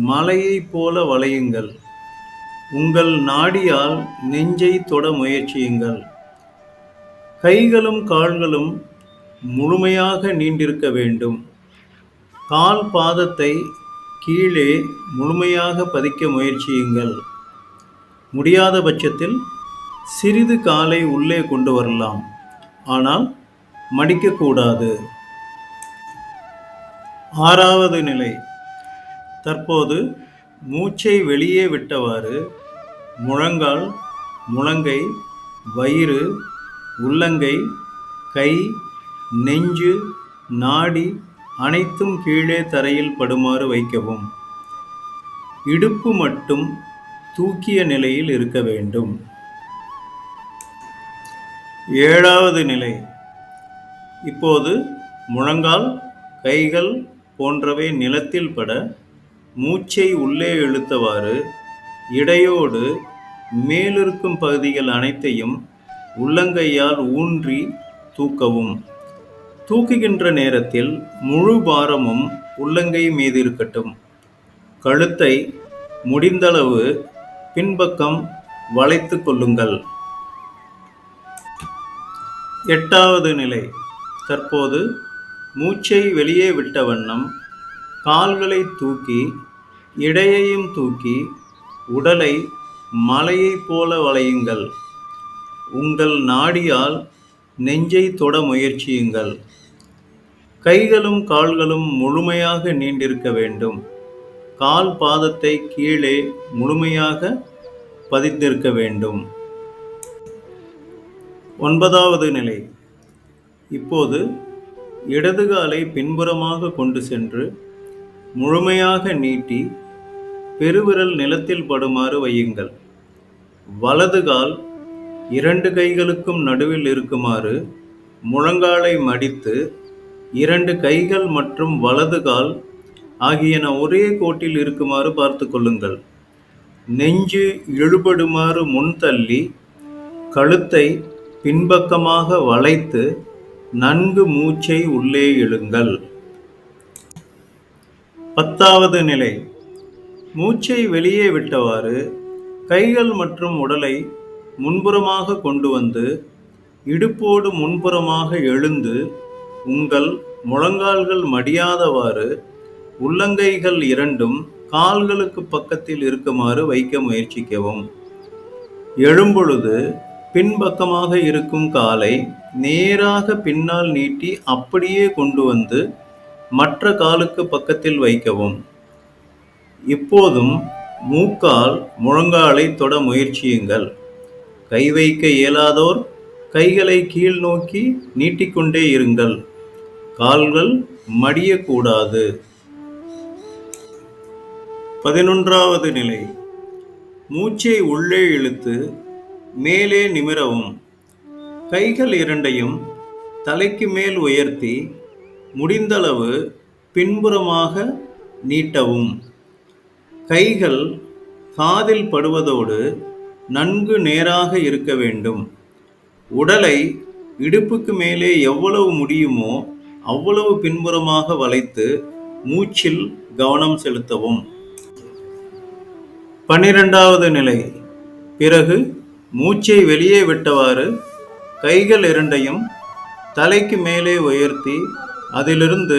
மலையைப் போல வளையுங்கள். உங்கள் நாடியால் நெஞ்சை தொட முயற்சியுங்கள். கைகளும் கால்களும் முழுமையாக நீண்டிருக்க வேண்டும். கால் பாதத்தை கீழே முழுமையாக பதிக்க முயற்சியுங்கள். முடியாத பட்சத்தில் சிறிது காலை உள்ளே கொண்டு வரலாம். ஆனால் மடிக்கக்கூடாது. ஆறாவது நிலை, தற்போது மூச்சை வெளியே விட்டவாறு முழங்கால், முழங்கை, வயிறு, உள்ளங்கை, கை, நெஞ்சு, நாடி அனைத்தும் கீழே தரையில் படுமாறு வைக்கவும். இடுப்பு மட்டும் தூக்கிய நிலையில் இருக்க வேண்டும். ஏழாவது நிலை, இப்போது முழங்கால், கைகள் போன்றவை நிலத்தில் பட மூச்சை உள்ளே இழுத்தவாறு இடையோடு மேலிருக்கும் பகுதிகள் அனைத்தையும் உள்ளங்கையால் ஊன்றி தூக்கவும். தூக்குகின்ற நேரத்தில் முழு பாரமும் உள்ளங்கை மீது இருக்கட்டும். கழுத்தை முடிந்தளவு பின்பக்கம் வளைத்து கொள்ளுங்கள். 8வது நிலை. தற்போது மூச்சை வெளியே விட்ட வண்ணம் கால்களை தூக்கி இடையையும் தூக்கி உடலை மலையைப் போல வளையுங்கள். உங்கள் நாடியால் நெஞ்சை தொட முயற்சியுங்கள். கைகளும் கால்களும் முழுமையாக நீண்டிருக்க வேண்டும். கால் பாதத்தை கீழே முழுமையாக பதித்திருக்க வேண்டும். 9வது நிலை. இப்போது இடது காலை பின்புறமாக கொண்டு சென்று முழுமையாக நீட்டி பெருவிரல் நிலத்தில் படுமாறு வையுங்கள். வலது கால் 2 கைகளுக்கும் நடுவில் இருக்குமாறு முழங்காலை மடித்து 2 கைகள் மற்றும் வலது கால் ஆகியன ஒரே கோட்டில் இருக்குமாறு பார்த்து கொள்ளுங்கள். நெஞ்சு இழுபடுமாறு முன் தள்ளி கழுத்தை பின்பக்கமாக வளைத்து நன்கு மூச்சை உள்ளே இழுங்கள். 10வது நிலை. மூச்சை வெளியே விட்டவாறு கைகள் மற்றும் உடலை முன்புறமாக கொண்டு வந்து இடுப்போடு முன்புறமாக எழுந்து உங்கள் முழங்கால்கள் மடியாதவாறு உள்ளங்கைகள் இரண்டும் கால்களுக்கு பக்கத்தில் இருக்குமாறு வைக்க முயற்சிக்கவும். எழும்பொழுது பின்பக்கமாக இருக்கும் காலை நேராக பின்னால் நீட்டி அப்படியே கொண்டு வந்து மற்ற காலுக்கு பக்கத்தில் வைக்கவும். இப்போதும் மூக்கால் முழங்காலை தொட முயற்சியுங்கள். கை வைக்க இயலாதோர் கைகளை கீழ் நோக்கி நீட்டிக்கொண்டே இருங்கள். கால்கள் மடியக்கூடாது. 11வது நிலை. மூச்சை உள்ளே இழுத்து மேலே நிமிரவும். கைகள் இரண்டையும் தலைக்கு மேல் உயர்த்தி முடிந்தளவு பின்புறமாக நீட்டவும். கைகள் காதில் படுவதோடு நன்கு நேராக இருக்க வேண்டும். உடலை இடுப்புக்கு மேலே எவ்வளவு முடியுமோ அவ்வளவு பின்புறமாக வளைத்து மூச்சில் கவனம் செலுத்தவும். 12வது நிலை. பிறகு மூச்சை வெளியே விட்டவாறு கைகள் இரண்டையும் தலைக்கு மேலே உயர்த்தி அதிலிருந்து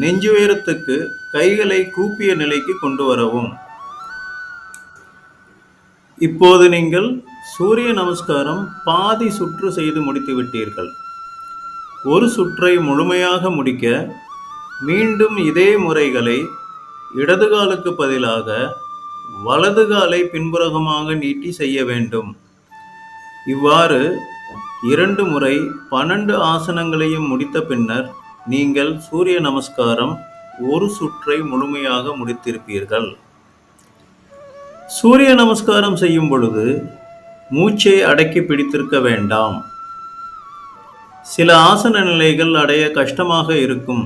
நெஞ்சுயரத்துக்கு கைகளை கூப்பிய நிலைக்கு கொண்டு வரவும். இப்போது நீங்கள் சூரிய நமஸ்காரம் பாதி சுற்று செய்து முடித்து விட்டீர்கள். ஒரு சுற்றை முழுமையாக முடிக்க மீண்டும் இதே முறைகளை இடது காலுக்கு பதிலாக வலது காலை பின்புறமாக நீட்டி செய்ய வேண்டும். இவ்வாறு 2 முறை 12 ஆசனங்களையும் முடித்த பின்னர் நீங்கள் சூரிய நமஸ்காரம் ஒரு சுற்றை முழுமையாக முடித்திருப்பீர்கள். சூரிய நமஸ்காரம் செய்யும் பொழுது மூச்சை அடக்கி பிடித்திருக்க வேண்டாம். சில ஆசன நிலைகள் அடைய கஷ்டமாக இருக்கும்.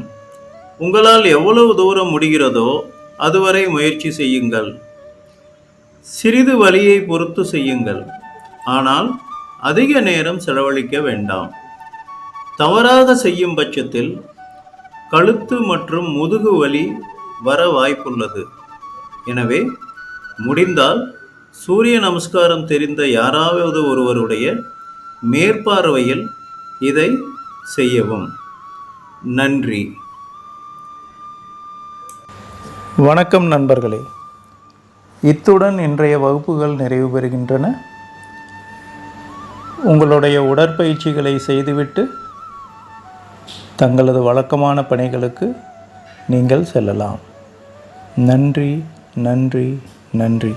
உங்களால் எவ்வளவு தூரம் முடிகிறதோ அதுவரை முயற்சி செய்யுங்கள். சிறிது வலியை பொறுத்து செய்யுங்கள். ஆனால் அதிக நேரம் செலவழிக்க வேண்டாம். தவறாக செய்யும் பட்சத்தில் கழுத்து மற்றும் முதுகு வலி வர வாய்ப்புள்ளது. எனவே முடிந்தால் சூரிய நமஸ்காரம் தெரிந்த யாராவது ஒருவருடைய மேற்பார்வையில் இதை செய்யவும். நன்றி. வணக்கம் நண்பர்களே. இத்துடன் இன்றைய வகுப்புகள் நிறைவு பெறுகின்றன. உங்களுடைய உடற்பயிற்சிகளை செய்துவிட்டு தங்களது வழக்கமான பணிகளுக்கு நீங்கள் செல்லலாம். நன்றி, நன்றி, நன்றி.